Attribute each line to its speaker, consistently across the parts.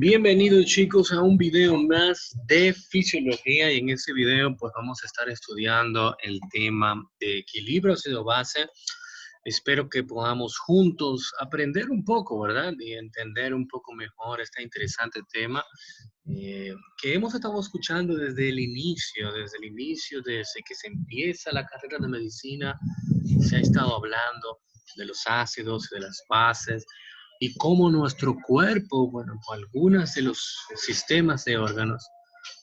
Speaker 1: Bienvenidos chicos a un video más de fisiología y en este video pues vamos a estar estudiando el tema de equilibrio ácido-base. Espero que podamos juntos aprender un poco, ¿verdad? Y entender un poco mejor este interesante tema que hemos estado escuchando desde el inicio, desde que se empieza la carrera de medicina. Se ha estado hablando de los ácidos y de las bases y cómo nuestro cuerpo, bueno, algunos de los sistemas de órganos,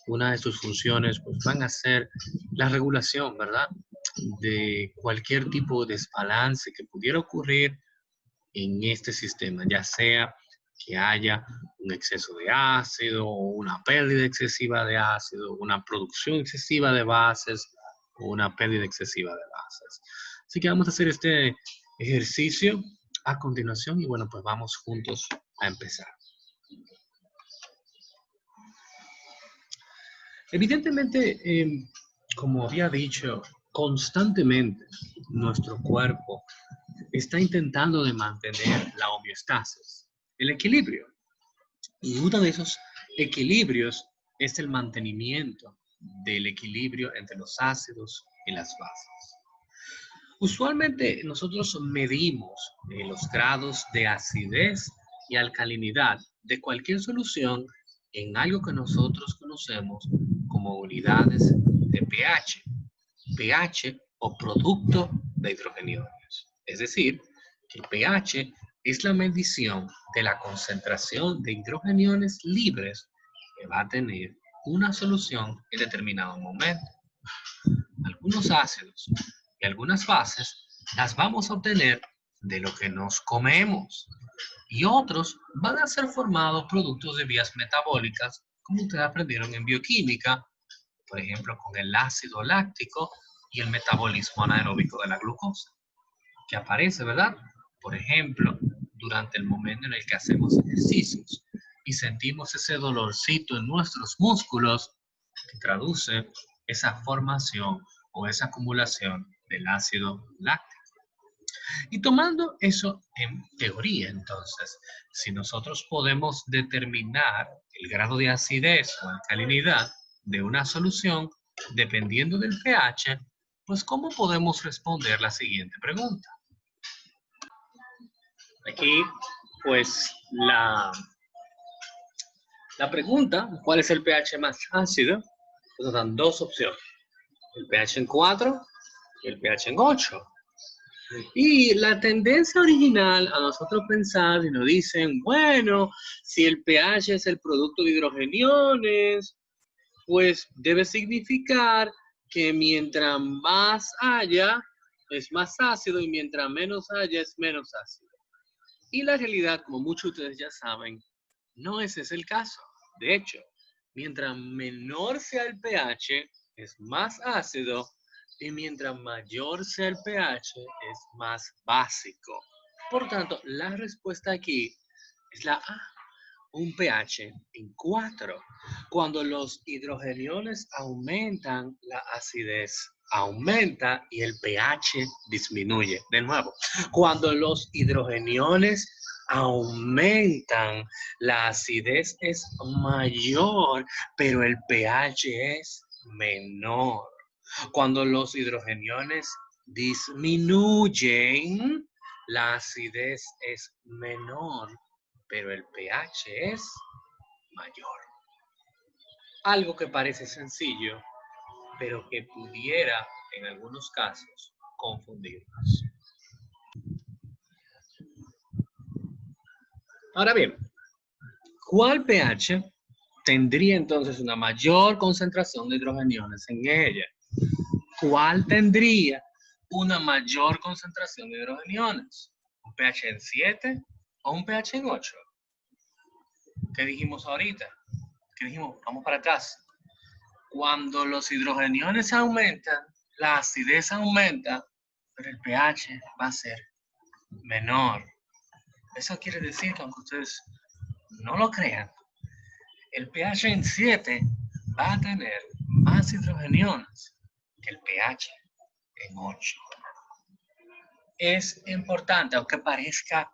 Speaker 1: una de sus funciones, pues van a ser la regulación, ¿verdad? De cualquier tipo de desbalance que pudiera ocurrir en este sistema, ya sea que haya un exceso de ácido o una pérdida excesiva de ácido, una producción excesiva de bases o una pérdida excesiva de bases. Así que vamos a hacer este ejercicio a continuación y bueno, pues vamos juntos a empezar. Evidentemente, como había dicho, constantemente nuestro cuerpo está intentando de mantener la homeostasis, el equilibrio. Y uno de esos equilibrios es el mantenimiento del equilibrio entre los ácidos y las bases. Usualmente nosotros medimos los grados de acidez y alcalinidad de cualquier solución en algo que nosotros conocemos como unidades de pH, pH o producto de hidrogeniones. Es decir, que el pH es la medición de la concentración de hidrogeniones libres que va a tener una solución en determinado momento. Algunos ácidos y algunas bases las vamos a obtener de lo que nos comemos y otros van a ser formados productos de vías metabólicas, como ustedes aprendieron en bioquímica, por ejemplo, con el ácido láctico y el metabolismo anaeróbico de la glucosa, que aparece, ¿verdad? Por ejemplo, durante el momento en el que hacemos ejercicios y sentimos ese dolorcito en nuestros músculos, que traduce esa formación o esa acumulación del ácido láctico. Y tomando eso en teoría, entonces, si nosotros podemos determinar el grado de acidez o alcalinidad de una solución dependiendo del pH, pues ¿cómo podemos responder la siguiente pregunta? Aquí, pues, la pregunta, ¿cuál es el pH más ácido? Pues nos dan dos opciones, el pH en 4 y el pH en 8. Y la tendencia original a nosotros pensar y nos dicen, bueno, si el pH es el producto de hidrogeniones, pues debe significar que mientras más haya, es más ácido y mientras menos haya, es menos ácido. Y la realidad, como muchos de ustedes ya saben, no ese es el caso. De hecho, mientras menor sea el pH, es más ácido y mientras mayor sea el pH, es más básico. Por tanto, la respuesta aquí es la A, un pH en 4. Cuando los hidrogeniones aumentan, la acidez aumenta y el pH disminuye. De nuevo, cuando los hidrogeniones aumentan, la acidez es mayor, pero el pH es menor. Cuando los hidrogeniones disminuyen, la acidez es menor, pero el pH es mayor. Algo que parece sencillo, pero que pudiera, en algunos casos, confundirnos. Ahora bien, ¿cuál pH tendría entonces una mayor concentración de hidrogeniones en ella? ¿Cuál tendría una mayor concentración de hidrogeniones? ¿Un pH en 7 o un pH en 8? ¿Qué dijimos ahorita? ¿Qué dijimos? Vamos para atrás. Cuando los hidrogeniones aumentan, la acidez aumenta, pero el pH va a ser menor. Eso quiere decir que aunque ustedes no lo crean, el pH en 7 va a tener más hidrogeniones que el pH en 8. Es importante, aunque parezca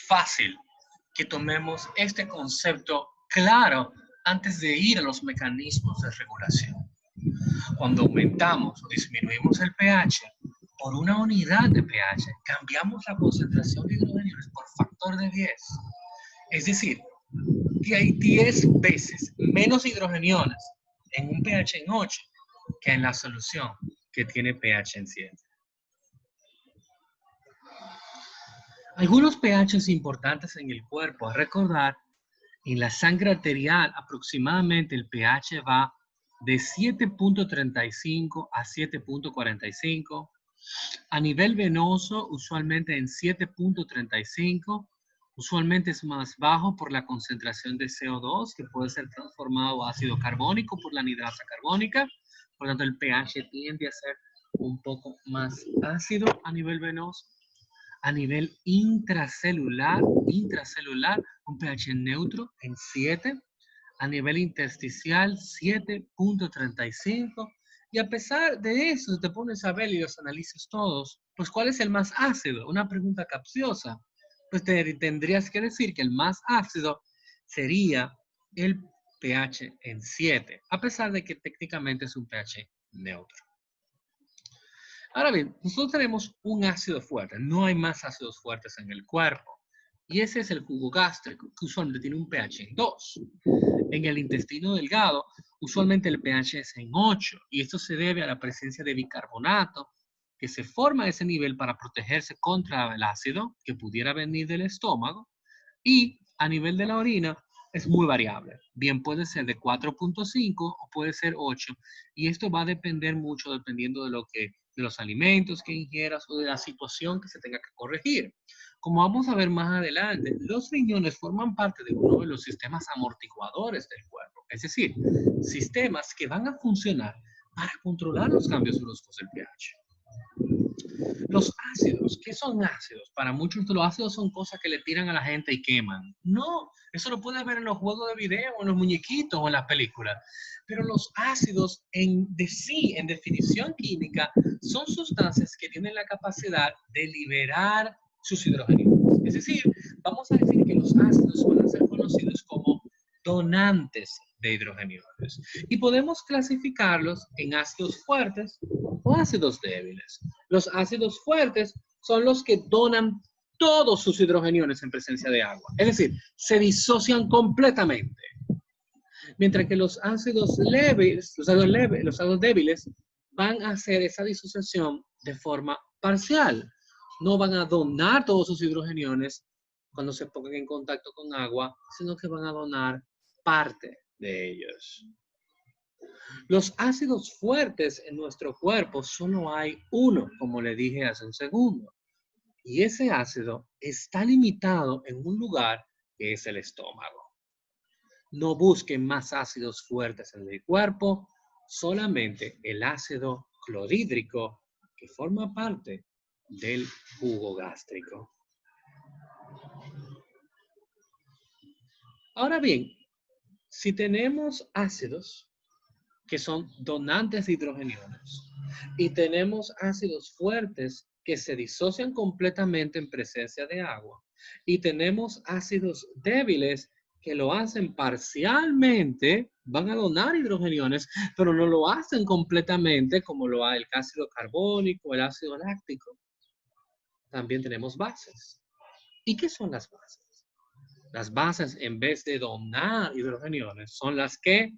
Speaker 1: fácil, que tomemos este concepto claro antes de ir a los mecanismos de regulación. Cuando aumentamos o disminuimos el pH por una unidad de pH, cambiamos la concentración de hidrogeniones por factor de 10. Es decir, que hay 10 veces menos hidrogeniones en un pH en 8 que en la solución que tiene pH en 7. Algunos pHs importantes en el cuerpo a recordar: en la sangre arterial aproximadamente el pH va de 7.35 a 7.45. A nivel venoso, usualmente en 7.35. Usualmente es más bajo por la concentración de CO2, que puede ser transformado a ácido carbónico por la anhidrasa carbónica. Por lo tanto, el pH tiende a ser un poco más ácido a nivel venoso. A nivel intracelular, un pH neutro en 7. A nivel intersticial, 7.35. Y a pesar de eso, si te pones a ver y los analices todos, pues ¿cuál es el más ácido? Una pregunta capciosa. Pues tendrías que decir que el más ácido sería el pH en 7, a pesar de que técnicamente es un pH neutro. Ahora bien, nosotros tenemos un ácido fuerte. No hay más ácidos fuertes en el cuerpo. Y ese es el jugo gástrico, que usualmente tiene un pH en 2. En el intestino delgado, usualmente el pH es en 8. Y esto se debe a la presencia de bicarbonato, que se forma a ese nivel para protegerse contra el ácido que pudiera venir del estómago. Y a nivel de la orina, es muy variable. Bien puede ser de 4.5 o puede ser 8. Y esto va a depender mucho dependiendo de los alimentos que ingieras o de la situación que se tenga que corregir. Como vamos a ver más adelante, los riñones forman parte de uno de los sistemas amortiguadores del cuerpo. Es decir, sistemas que van a funcionar para controlar los cambios bruscos del pH. Los ácidos, ¿qué son ácidos? Para muchos los ácidos son cosas que le tiran a la gente y queman. No, eso lo puedes ver en los juegos de video, en los muñequitos o en las películas. Pero los ácidos en definición química, son sustancias que tienen la capacidad de liberar sus hidrogeniones. Es decir, vamos a decir que los ácidos van a ser conocidos como donantes de hidrogeniones. Y podemos clasificarlos en ácidos fuertes o ácidos débiles. Los ácidos fuertes son los que donan todos sus hidrogeniones en presencia de agua. Es decir, se disocian completamente. Mientras que los ácidos débiles van a hacer esa disociación de forma parcial. No van a donar todos sus hidrogeniones cuando se pongan en contacto con agua, sino que van a donar parte de ellos. Los ácidos fuertes en nuestro cuerpo solo hay uno, como le dije hace un segundo. Y ese ácido está limitado en un lugar que es el estómago. No busquen más ácidos fuertes en el cuerpo, solamente el ácido clorhídrico que forma parte del jugo gástrico. Ahora bien, si tenemos ácidos que son donantes de hidrogeniones y tenemos ácidos fuertes que se disocian completamente en presencia de agua y tenemos ácidos débiles que lo hacen parcialmente, van a donar hidrogeniones, pero no lo hacen completamente como lo hace el ácido carbónico, el ácido láctico. También tenemos bases. ¿Y qué son las bases? Las bases, en vez de donar hidrogeniones, son las que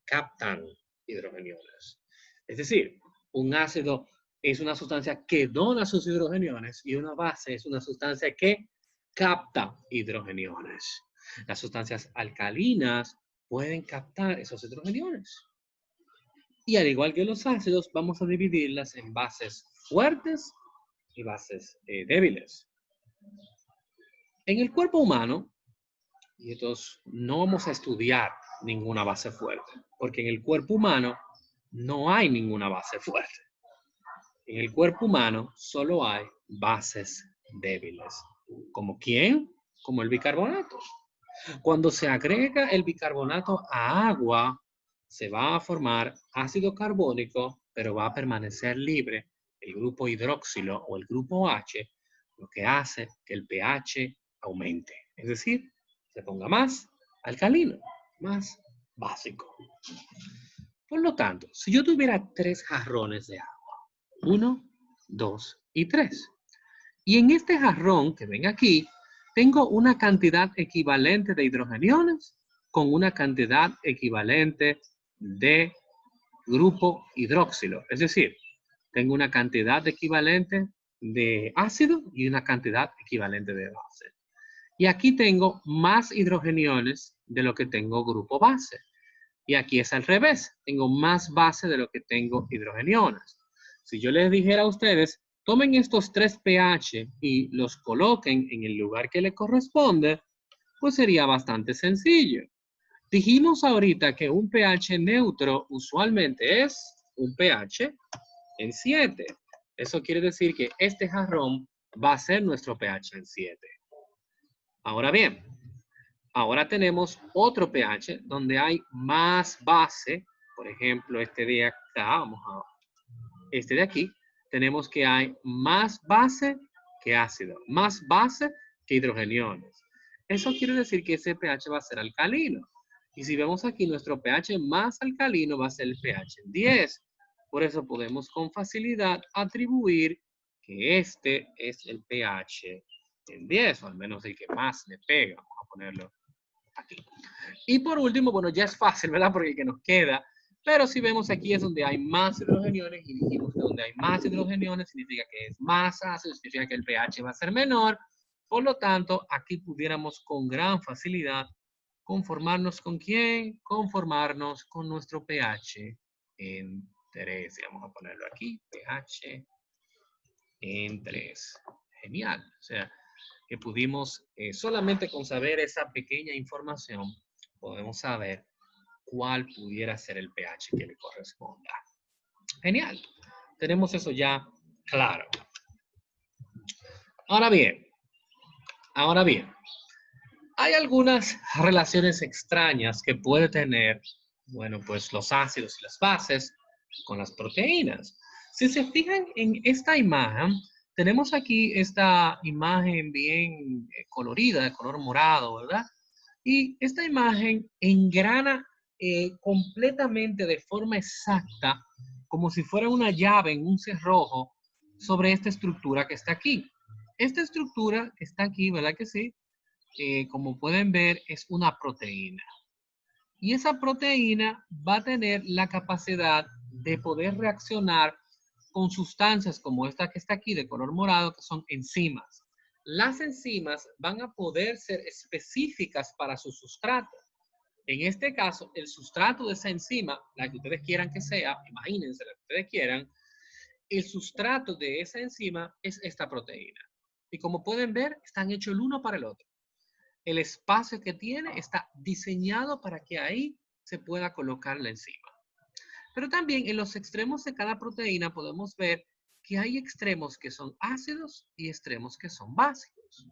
Speaker 1: captan hidrogeniones. Es decir, un ácido es una sustancia que dona sus hidrogeniones y una base es una sustancia que capta hidrogeniones. Las sustancias alcalinas pueden captar esos hidrogeniones. Y al igual que los ácidos, vamos a dividirlas en bases fuertes y bases débiles. En el cuerpo humano, y entonces no vamos a estudiar ninguna base fuerte, porque en el cuerpo humano no hay ninguna base fuerte. En el cuerpo humano solo hay bases débiles. ¿Como quién? Como el bicarbonato. Cuando se agrega el bicarbonato a agua, se va a formar ácido carbónico, pero va a permanecer libre el grupo hidroxilo o el grupo H, lo que hace que el pH aumente. Es decir, se ponga más alcalino. más básico. Por lo tanto, si yo tuviera 3 jarrones de agua, 1, 2 y 3, y en este jarrón que ven aquí, tengo una cantidad equivalente de hidrogeniones con una cantidad equivalente de grupo hidroxilo. Es decir, tengo una cantidad equivalente de ácido y una cantidad equivalente de base. Y aquí tengo más hidrogeniones de lo que tengo grupo base. Y aquí es al revés. Tengo más base de lo que tengo hidrogeniones. Si yo les dijera a ustedes, tomen estos 3 pH y los coloquen en el lugar que le corresponde, pues sería bastante sencillo. Dijimos ahorita que un pH neutro usualmente es un pH en 7. Eso quiere decir que este jarrón va a ser nuestro pH en 7. Ahora bien, ahora tenemos otro pH donde hay más base. Por ejemplo, este de acá, este de aquí, tenemos que hay más base que ácido, más base que hidrogeniones. Eso quiere decir que ese pH va a ser alcalino. Y si vemos aquí, nuestro pH más alcalino va a ser el pH 10. Por eso podemos con facilidad atribuir que este es el pH en 10, o al menos el que más le pega. Vamos a ponerlo aquí. Y por último, bueno, ya es fácil, ¿verdad? Porque el que nos queda, pero si vemos aquí es donde hay más hidrogeniones y dijimos que donde hay más hidrogeniones significa que es más ácido, significa que el pH va a ser menor. Por lo tanto, aquí pudiéramos con gran facilidad conformarnos con ¿quién? Conformarnos con nuestro pH en 3. Y vamos a ponerlo aquí, pH en 3. Genial. O sea, que pudimos, solamente con saber esa pequeña información, podemos saber cuál pudiera ser el pH que le corresponda. Genial. Tenemos eso ya claro. Ahora bien, hay algunas relaciones extrañas que puede tener, bueno, pues los ácidos y las bases con las proteínas. Si se fijan en esta imagen, tenemos aquí esta imagen bien colorida, de color morado, ¿verdad? Y esta imagen engrana completamente de forma exacta, como si fuera una llave en un cerrojo, sobre esta estructura que está aquí. Esta estructura que está aquí, ¿verdad que sí? Como pueden ver, es una proteína. Y esa proteína va a tener la capacidad de poder reaccionar con sustancias como esta que está aquí de color morado, que son enzimas. Las enzimas van a poder ser específicas para su sustrato. En este caso, el sustrato de esa enzima, la que ustedes quieran que sea, imagínense la que ustedes quieran, el sustrato de esa enzima es esta proteína. Y como pueden ver, están hechos el uno para el otro. El espacio que tiene está diseñado para que ahí se pueda colocar la enzima. Pero también en los extremos de cada proteína podemos ver que hay extremos que son ácidos y extremos que son básicos.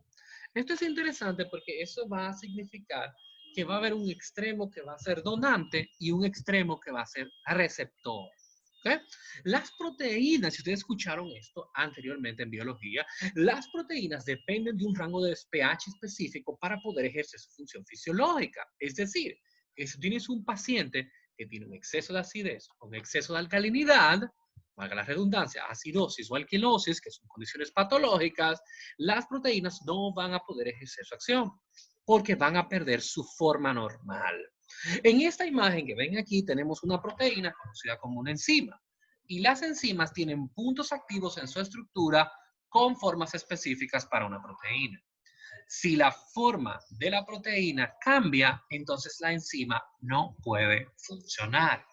Speaker 1: Esto es interesante porque eso va a significar que va a haber un extremo que va a ser donante y un extremo que va a ser receptor. ¿Okay? Las proteínas, si ustedes escucharon esto anteriormente en biología, las proteínas dependen de un rango de pH específico para poder ejercer su función fisiológica. Es decir, que si tienes un paciente que tiene un exceso de acidez o un exceso de alcalinidad, valga la redundancia, acidosis o alquilosis, que son condiciones patológicas, las proteínas no van a poder ejercer su acción porque van a perder su forma normal. En esta imagen que ven aquí tenemos una proteína conocida como una enzima y las enzimas tienen puntos activos en su estructura con formas específicas para una proteína. Si la forma de la proteína cambia, entonces la enzima no puede funcionar.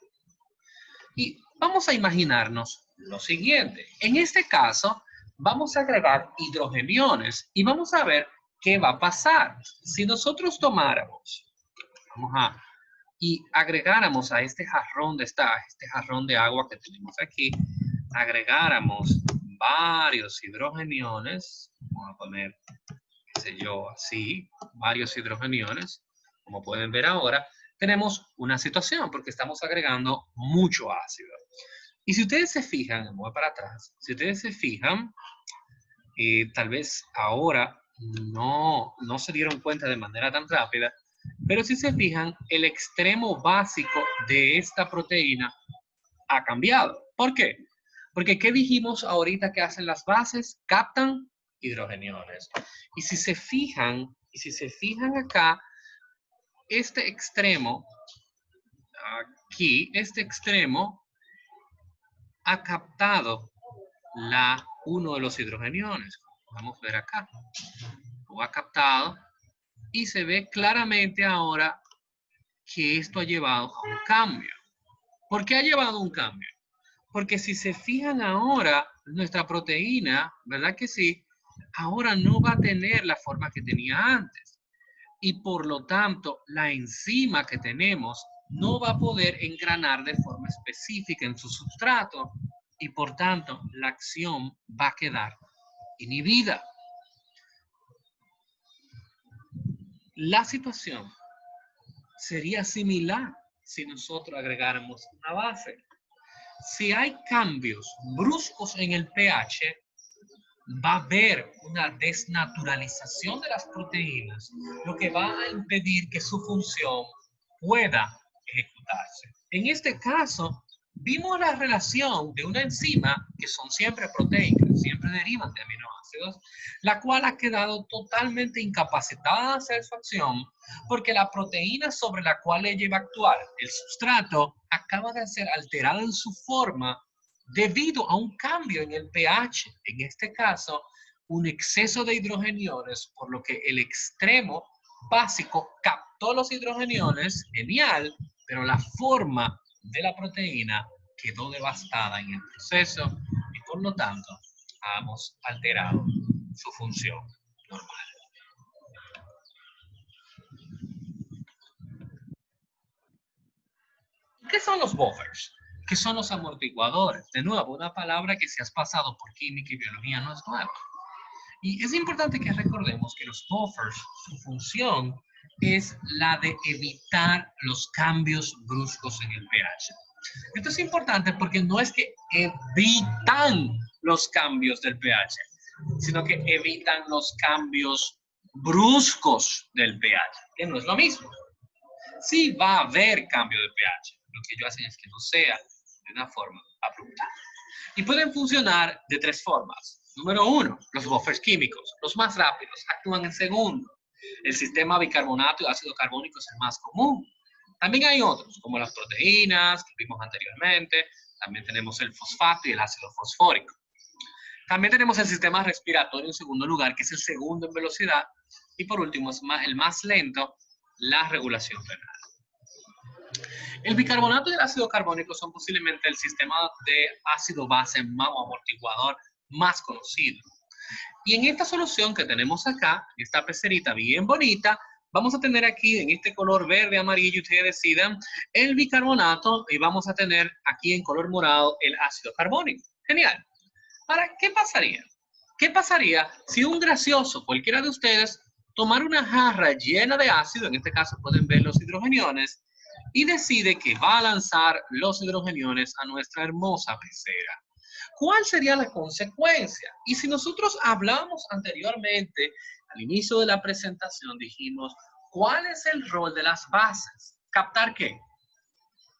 Speaker 1: Y vamos a imaginarnos lo siguiente. En este caso, vamos a agregar hidrogeniones y vamos a ver qué va a pasar. Si nosotros tomáramos, y agregáramos a este jarrón este jarrón de agua que tenemos aquí, agregáramos varios hidrogeniones, vamos a poner, qué sé yo, así, varios hidrogeniones, como pueden ver ahora, tenemos una situación porque estamos agregando mucho ácido. Y si ustedes se fijan, voy para atrás, si ustedes se fijan, tal vez ahora no se dieron cuenta de manera tan rápida, Pero si se fijan, el extremo básico de esta proteína ha cambiado. ¿Por qué? Porque ¿qué dijimos ahorita que hacen las bases? Captan hidrogeniones. Y si se fijan acá, este extremo, aquí, este extremo ha captado uno de los hidrogeniones. Vamos a ver acá. Lo ha captado y se ve claramente ahora que esto ha llevado a un cambio. ¿Por qué ha llevado a un cambio? Porque si se fijan ahora, nuestra proteína, ¿verdad que sí? Ahora no va a tener la forma que tenía antes. Y por lo tanto, la enzima que tenemos no va a poder engranar de forma específica en su sustrato. Y por tanto, la acción va a quedar inhibida. La situación sería similar si nosotros agregáramos una base. Si hay cambios bruscos en el pH, va a haber una desnaturalización de las proteínas, lo que va a impedir que su función pueda ejecutarse. En este caso, vimos la relación de una enzima, que son siempre proteicas, siempre derivan de aminoácidos, la cual ha quedado totalmente incapacitada de hacer su acción porque la proteína sobre la cual ella iba a actuar, el sustrato, acaba de ser alterada en su forma debido a un cambio en el pH, en este caso, un exceso de hidrogeniones, por lo que el extremo básico captó los hidrogeniones, genial, pero la forma de la proteína quedó devastada en el proceso y por lo tanto hemos alterado su función normal. ¿Qué son los buffers? ¿Qué son los amortiguadores? De nuevo, una palabra que si has pasado por química y biología no es nueva. Y es importante que recordemos que los buffers, su función es la de evitar los cambios bruscos en el pH. Esto es importante porque no es que evitan los cambios del pH, sino que evitan los cambios bruscos del pH, que no es lo mismo. Sí va a haber cambio de pH, lo que ellos hacen es que no sea de una forma abrupta. Y pueden funcionar de tres formas. Número uno, los buffers químicos, los más rápidos, actúan en segundo. El sistema bicarbonato y ácido carbónico es el más común. También hay otros, como las proteínas, que vimos anteriormente. También tenemos el fosfato y el ácido fosfórico. También tenemos el sistema respiratorio en segundo lugar, que es el segundo en velocidad. Y por último, es el más lento, la regulación renal. El bicarbonato y el ácido carbónico son posiblemente el sistema de ácido base o amortiguador más conocido. Y en esta solución que tenemos acá, esta pecerita bien bonita, vamos a tener aquí en este color verde, amarillo, ustedes decidan, el bicarbonato y vamos a tener aquí en color morado el ácido carbónico. Genial. Ahora, ¿qué pasaría? ¿Qué pasaría si un gracioso, cualquiera de ustedes, tomara una jarra llena de ácido, en este caso pueden ver los hidrogeniones, y decide que va a lanzar los hidrogeniones a nuestra hermosa pecera? ¿Cuál sería la consecuencia? Y si nosotros hablamos anteriormente, al inicio de la presentación, dijimos, ¿cuál es el rol de las bases? ¿Captar qué?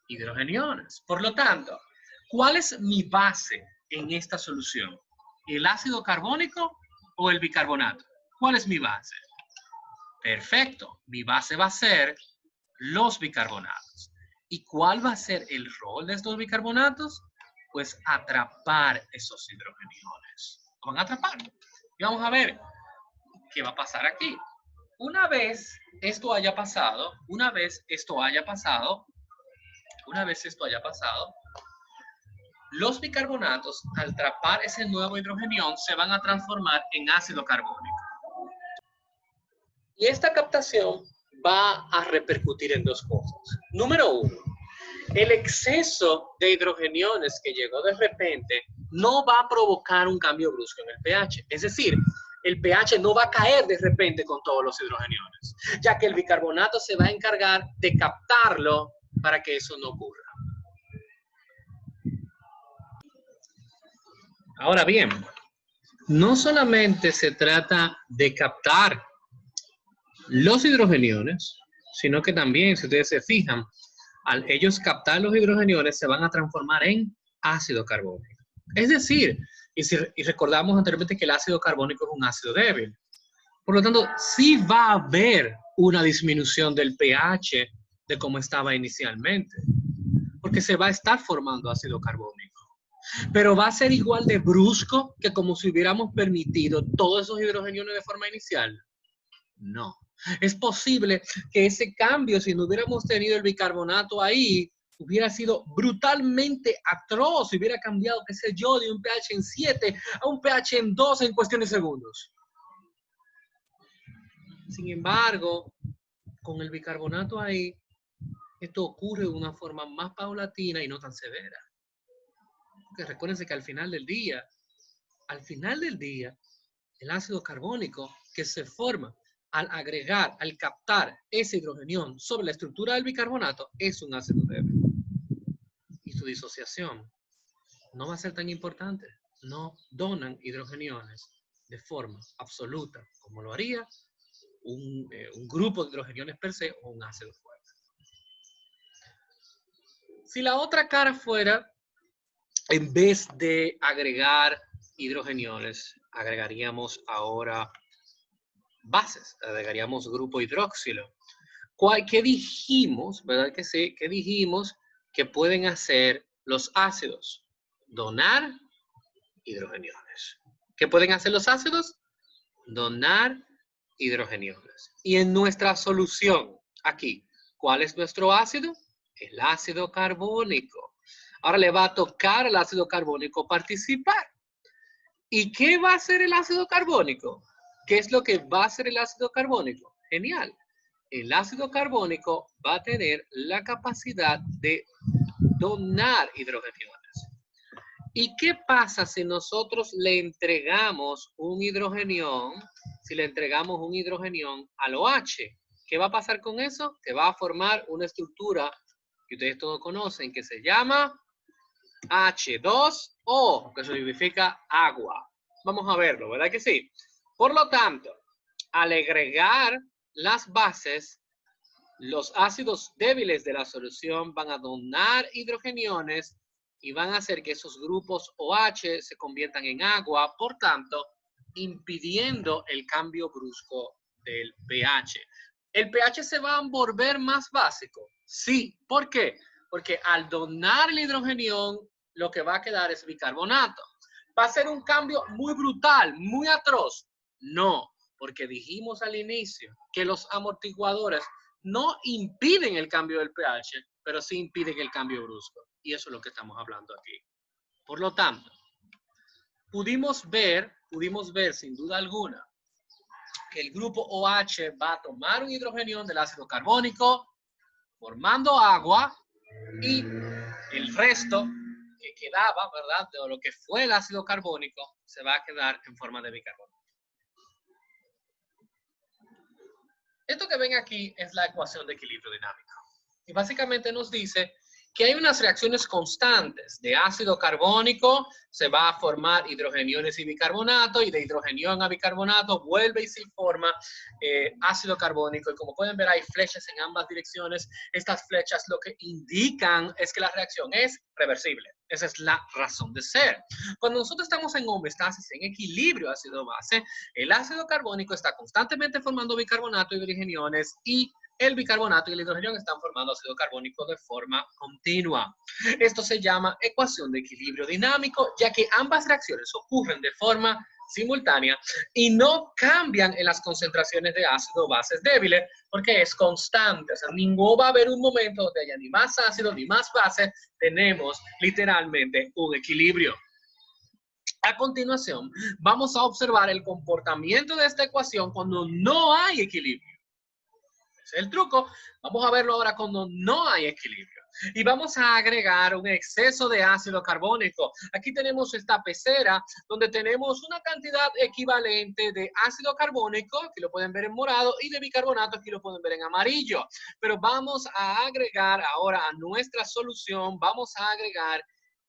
Speaker 1: Hidrogeniones. Por lo tanto, ¿cuál es mi base en esta solución? ¿El ácido carbónico o el bicarbonato? ¿Cuál es mi base? Perfecto. Mi base va a ser los bicarbonatos. ¿Y cuál va a ser el rol de estos bicarbonatos? Pues atrapar esos hidrogeniones. Lo van a atrapar. Y vamos a ver qué va a pasar aquí. Una vez esto haya pasado, los bicarbonatos, al atrapar ese nuevo hidrogenión, se van a transformar en ácido carbónico. Y esta captación va a repercutir en dos cosas. Número uno, el exceso de hidrogeniones que llegó de repente no va a provocar un cambio brusco en el pH. Es decir, el pH no va a caer de repente con todos los hidrogeniones, ya que el bicarbonato se va a encargar de captarlo para que eso no ocurra. Ahora bien, no solamente se trata de captar los hidrogeniones, sino que también, si ustedes se fijan, al ellos captar los hidrogeniones, se van a transformar en ácido carbónico. Es decir, y recordamos anteriormente que el ácido carbónico es un ácido débil. Por lo tanto, sí va a haber una disminución del pH de como estaba inicialmente, porque se va a estar formando ácido carbónico. Pero va a ser igual de brusco que como si hubiéramos permitido todos esos hidrogeniones de forma inicial. No. Es posible que ese cambio, si no hubiéramos tenido el bicarbonato ahí, hubiera sido brutalmente atroz, hubiera cambiado, qué sé yo, de un pH en 7 a un pH en 2 en cuestión de segundos. Sin embargo, con el bicarbonato ahí, esto ocurre de una forma más paulatina y no tan severa. Porque recuérdense que al final del día, el ácido carbónico que se forma al agregar, al captar ese hidrogenión sobre la estructura del bicarbonato es un ácido débil. Y su disociación no va a ser tan importante. No donan hidrogeniones de forma absoluta, como lo haría un grupo de hidrogeniones per se o un ácido fuerte. Si la otra cara fuera, en vez de agregar hidrogeniones, agregaríamos ahora bases, agregaríamos grupo hidroxilo. ¿Qué dijimos, verdad que sí? ¿Qué dijimos que pueden hacer los ácidos? Donar hidrogeniones. ¿Qué pueden hacer los ácidos? Donar hidrogeniones. Y en nuestra solución, aquí, ¿cuál es nuestro ácido? El ácido carbónico. Ahora le va a tocar al ácido carbónico participar. ¿Y qué va a hacer el ácido carbónico? ¿Qué es lo que va a hacer el ácido carbónico? Genial. El ácido carbónico va a tener la capacidad de donar hidrogeniones. ¿Y qué pasa si nosotros le entregamos un hidrogenión? Si le entregamos un hidrogenión al OH, ¿qué va a pasar con eso? Que va a formar una estructura que ustedes todos conocen que se llama H2O, que significa agua. Vamos a verlo, ¿verdad que sí? Por lo tanto, al agregar las bases, los ácidos débiles de la solución van a donar hidrogeniones y van a hacer que esos grupos OH se conviertan en agua, por tanto, impidiendo el cambio brusco del pH. ¿El pH se va a volver más básico? Sí. ¿Por qué? Porque al donar el hidrogenión, lo que va a quedar es bicarbonato. ¿Va a ser un cambio muy brutal, muy atroz? No, porque dijimos al inicio que los amortiguadores no impiden el cambio del pH, pero sí impiden el cambio brusco. Y eso es lo que estamos hablando aquí. Por lo tanto, pudimos ver sin duda alguna que el grupo OH va a tomar un hidrogenión del ácido carbónico, formando agua, y el resto que quedaba, ¿verdad?, de lo que fue el ácido carbónico, se va a quedar en forma de bicarbonato. Esto que ven aquí es la ecuación de equilibrio dinámico. Y básicamente nos dice que hay unas reacciones constantes. De ácido carbónico se va a formar hidrogeniones y bicarbonato, y de hidrogenión a bicarbonato vuelve y se forma ácido carbónico. Y como pueden ver, hay flechas en ambas direcciones. Estas flechas lo que indican es que la reacción es reversible. Esa es la razón de ser. Cuando nosotros estamos en homeostasis, en equilibrio ácido-base, el ácido carbónico está constantemente formando bicarbonato y hidrogeniones, y el bicarbonato y el hidrogenión están formando ácido carbónico de forma continua. Esto se llama ecuación de equilibrio dinámico, ya que ambas reacciones ocurren de forma simultánea y no cambian en las concentraciones de ácido o bases débiles, porque es constante. O sea, no va a haber un momento donde haya ni más ácido ni más base. Tenemos literalmente un equilibrio. A continuación, vamos a observar el comportamiento de esta ecuación cuando no hay equilibrio. Ese es el truco. Vamos a verlo ahora cuando no hay equilibrio. Y vamos a agregar un exceso de ácido carbónico. Aquí tenemos esta pecera donde tenemos una cantidad equivalente de ácido carbónico, aquí lo pueden ver en morado, y de bicarbonato, aquí lo pueden ver en amarillo. Pero vamos a agregar ahora a nuestra solución, vamos a agregar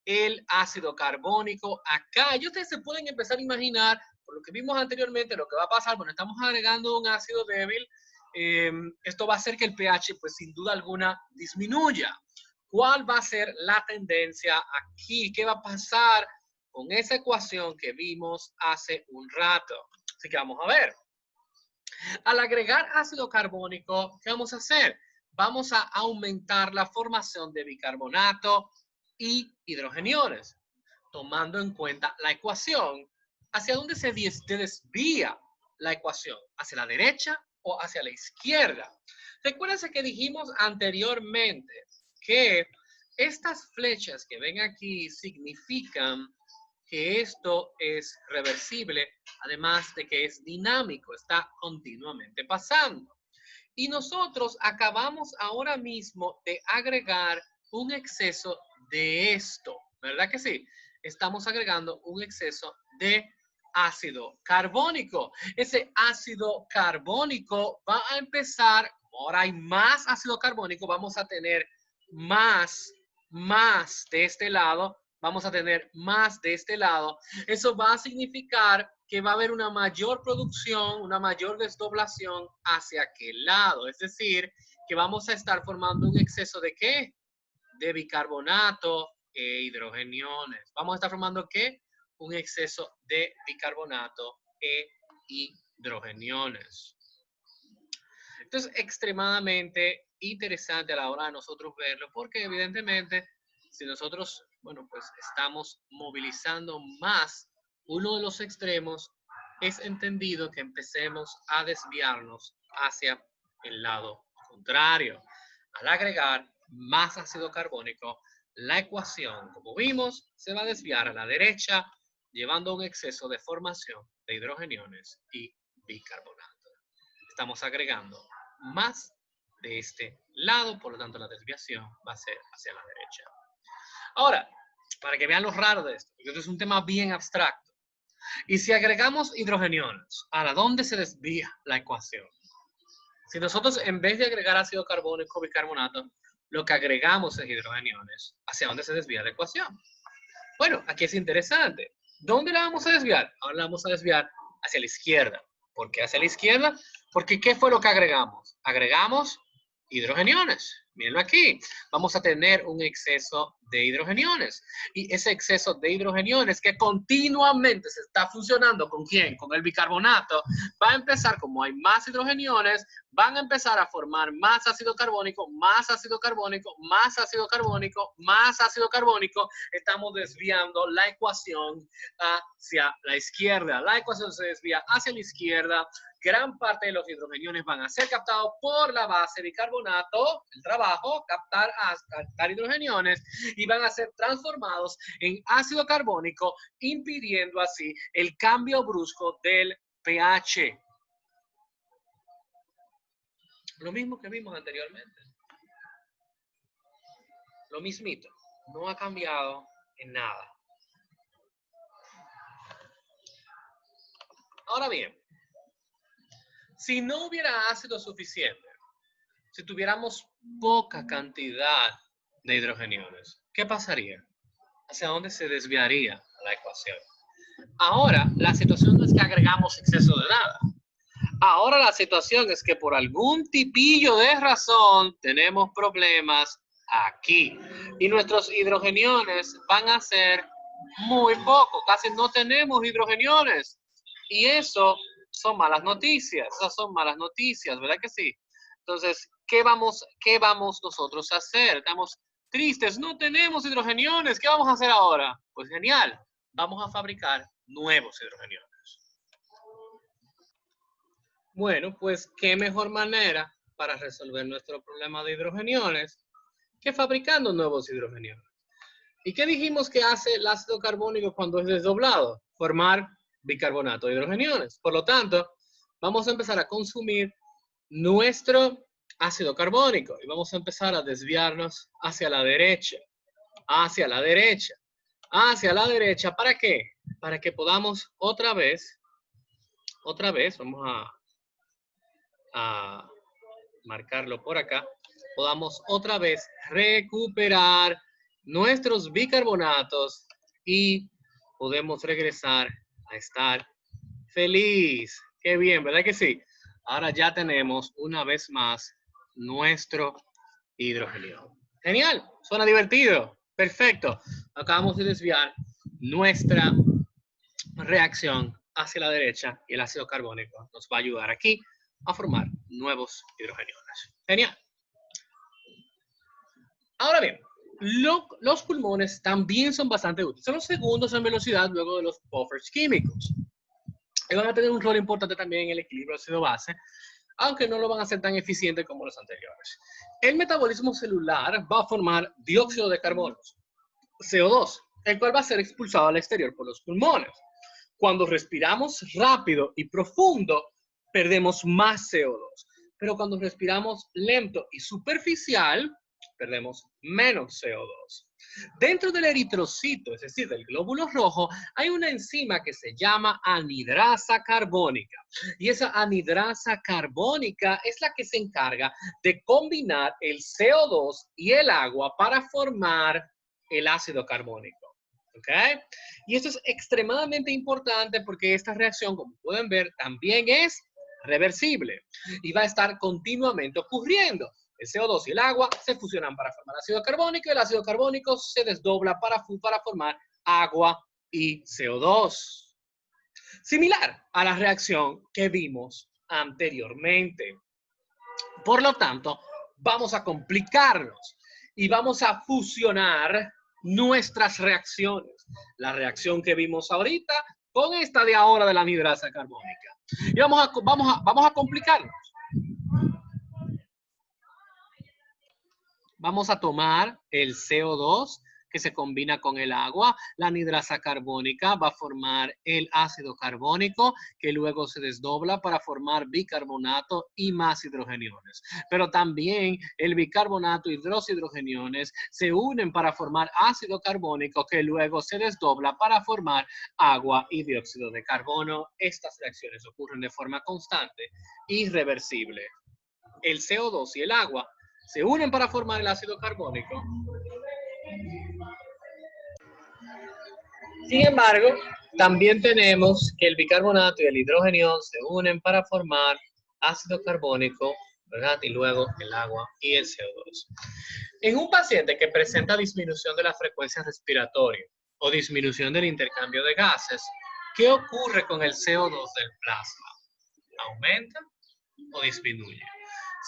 Speaker 1: el ácido carbónico acá. Y ustedes se pueden empezar a imaginar, por lo que vimos anteriormente, lo que va a pasar. Bueno, estamos agregando un ácido débil esto va a hacer que el pH, pues sin duda alguna, disminuya. ¿Cuál va a ser la tendencia aquí? ¿Qué va a pasar con esa ecuación que vimos hace un rato? Así que vamos a ver. Al agregar ácido carbónico, ¿qué vamos a hacer? Vamos a aumentar la formación de bicarbonato y hidrogeniones, tomando en cuenta la ecuación. ¿Hacia dónde se desvía la ecuación? ¿Hacia la derecha o hacia la izquierda? Recuérdense que dijimos anteriormente que estas flechas que ven aquí significan que esto es reversible, además de que es dinámico, está continuamente pasando. Y nosotros acabamos ahora mismo de agregar un exceso de esto, ¿verdad que sí? Estamos agregando un exceso de ácido carbónico. Ese ácido carbónico va a empezar, ahora hay más ácido carbónico, vamos a tener más de este lado, vamos a tener más de este lado. Eso va a significar que va a haber una mayor producción, una mayor desdoblación hacia aquel lado. Es decir, que vamos a estar formando un exceso de ¿qué? De bicarbonato e hidrogeniones. Vamos a estar formando ¿qué? Un exceso de bicarbonato e hidrogeniones. Entonces, extremadamente interesante a la hora de nosotros verlo, porque evidentemente, si nosotros, bueno, pues estamos movilizando más uno de los extremos, es entendido que empecemos a desviarnos hacia el lado contrario. Al agregar más ácido carbónico, la ecuación, como vimos, se va a desviar a la derecha, llevando a un exceso de formación de hidrogeniones y bicarbonato. Estamos agregando más de este lado, por lo tanto la desviación va a ser hacia la derecha. Ahora, para que vean lo raro de esto, porque esto es un tema bien abstracto. Y si agregamos hidrogeniones, ¿a dónde se desvía la ecuación? Si nosotros en vez de agregar ácido carbónico, bicarbonato, lo que agregamos es hidrogeniones, ¿hacia dónde se desvía la ecuación? Bueno, aquí es interesante. ¿Dónde la vamos a desviar? Ahora la vamos a desviar hacia la izquierda. ¿Por qué hacia la izquierda? Porque ¿qué fue lo que agregamos? Agregamos hidrogeniones. Mírenlo aquí. Vamos a tener un exceso de hidrogeniones. Y ese exceso de hidrogeniones que continuamente se está funcionando ¿con quién? Con el bicarbonato. Va a empezar, como hay más hidrogeniones, van a empezar a formar más ácido carbónico, más ácido carbónico, más ácido carbónico, más ácido carbónico. Estamos desviando la ecuación hacia la izquierda. La ecuación se desvía hacia la izquierda. Gran parte de los hidrogeniones van a ser captados por la base bicarbonato, el trabajo, captar hidrogeniones, y van a ser transformados en ácido carbónico, impidiendo así el cambio brusco del pH. Lo mismo que vimos anteriormente. Lo mismito. No ha cambiado en nada. Ahora bien, si no hubiera ácido suficiente, si tuviéramos poca cantidad de hidrogeniones, ¿qué pasaría? ¿Hacia dónde se desviaría la ecuación? Ahora, la situación no es que agregamos exceso de nada. Ahora la situación es que por algún tipillo de razón tenemos problemas aquí. Y nuestros hidrogeniones van a ser muy pocos. Casi no tenemos hidrogeniones. Y eso son malas noticias. Esas son malas noticias, ¿verdad que sí? Entonces, ¿qué vamos nosotros a hacer? Estamos tristes, no tenemos hidrogeniones. ¿Qué vamos a hacer ahora? Pues genial. Vamos a fabricar nuevos hidrogeniones. Bueno, pues qué mejor manera para resolver nuestro problema de hidrogeniones que fabricando nuevos hidrogeniones. ¿Y qué dijimos que hace el ácido carbónico cuando es desdoblado? Formar bicarbonato de hidrogeniones. Por lo tanto, vamos a empezar a consumir nuestro ácido carbónico y vamos a empezar a desviarnos hacia la derecha, hacia la derecha, hacia la derecha. ¿Para qué? Para que podamos otra vez, vamos a marcarlo por acá, podamos otra vez recuperar nuestros bicarbonatos y podemos regresar a estar feliz. Qué bien, ¿verdad que sí? Ahora ya tenemos una vez más nuestro hidrógeno. Genial, suena divertido. Perfecto. Acabamos de desviar nuestra reacción hacia la derecha y el ácido carbónico nos va a ayudar aquí a formar nuevos hidrogeniones. Genial. Ahora bien, los pulmones también son bastante útiles. Son los segundos en velocidad luego de los buffers químicos. Y van a tener un rol importante también en el equilibrio ácido-base, aunque no lo van a hacer tan eficiente como los anteriores. El metabolismo celular va a formar dióxido de carbono, CO2, el cual va a ser expulsado al exterior por los pulmones. Cuando respiramos rápido y profundo, perdemos más CO2. Pero cuando respiramos lento y superficial, perdemos menos CO2. Dentro del eritrocito, es decir, del glóbulo rojo, hay una enzima que se llama anhidrasa carbónica. Y esa anhidrasa carbónica es la que se encarga de combinar el CO2 y el agua para formar el ácido carbónico. ¿Ok? Y esto es extremadamente importante porque esta reacción, como pueden ver, también es reversible y va a estar continuamente ocurriendo. El CO2 y el agua se fusionan para formar ácido carbónico y el ácido carbónico se desdobla para formar agua y CO2. Similar a la reacción que vimos anteriormente. Por lo tanto, vamos a complicarnos y vamos a fusionar nuestras reacciones. La reacción que vimos ahorita con esta de ahora de la anhidrasa carbónica. Y vamos a complicarnos. Vamos a tomar el CO2 que se combina con el agua. La anhidrasa carbónica va a formar el ácido carbónico que luego se desdobla para formar bicarbonato y más hidrogeniones. Pero también el bicarbonato y los hidrogeniones se unen para formar ácido carbónico que luego se desdobla para formar agua y dióxido de carbono. Estas reacciones ocurren de forma constante y reversible. El CO2 y el agua se unen para formar el ácido carbónico. Sin embargo, también tenemos que el bicarbonato y el hidrogenión se unen para formar ácido carbónico, ¿verdad? Y luego el agua y el CO2. En un paciente que presenta disminución de la frecuencia respiratoria o disminución del intercambio de gases, ¿qué ocurre con el CO2 del plasma? ¿Aumenta o disminuye?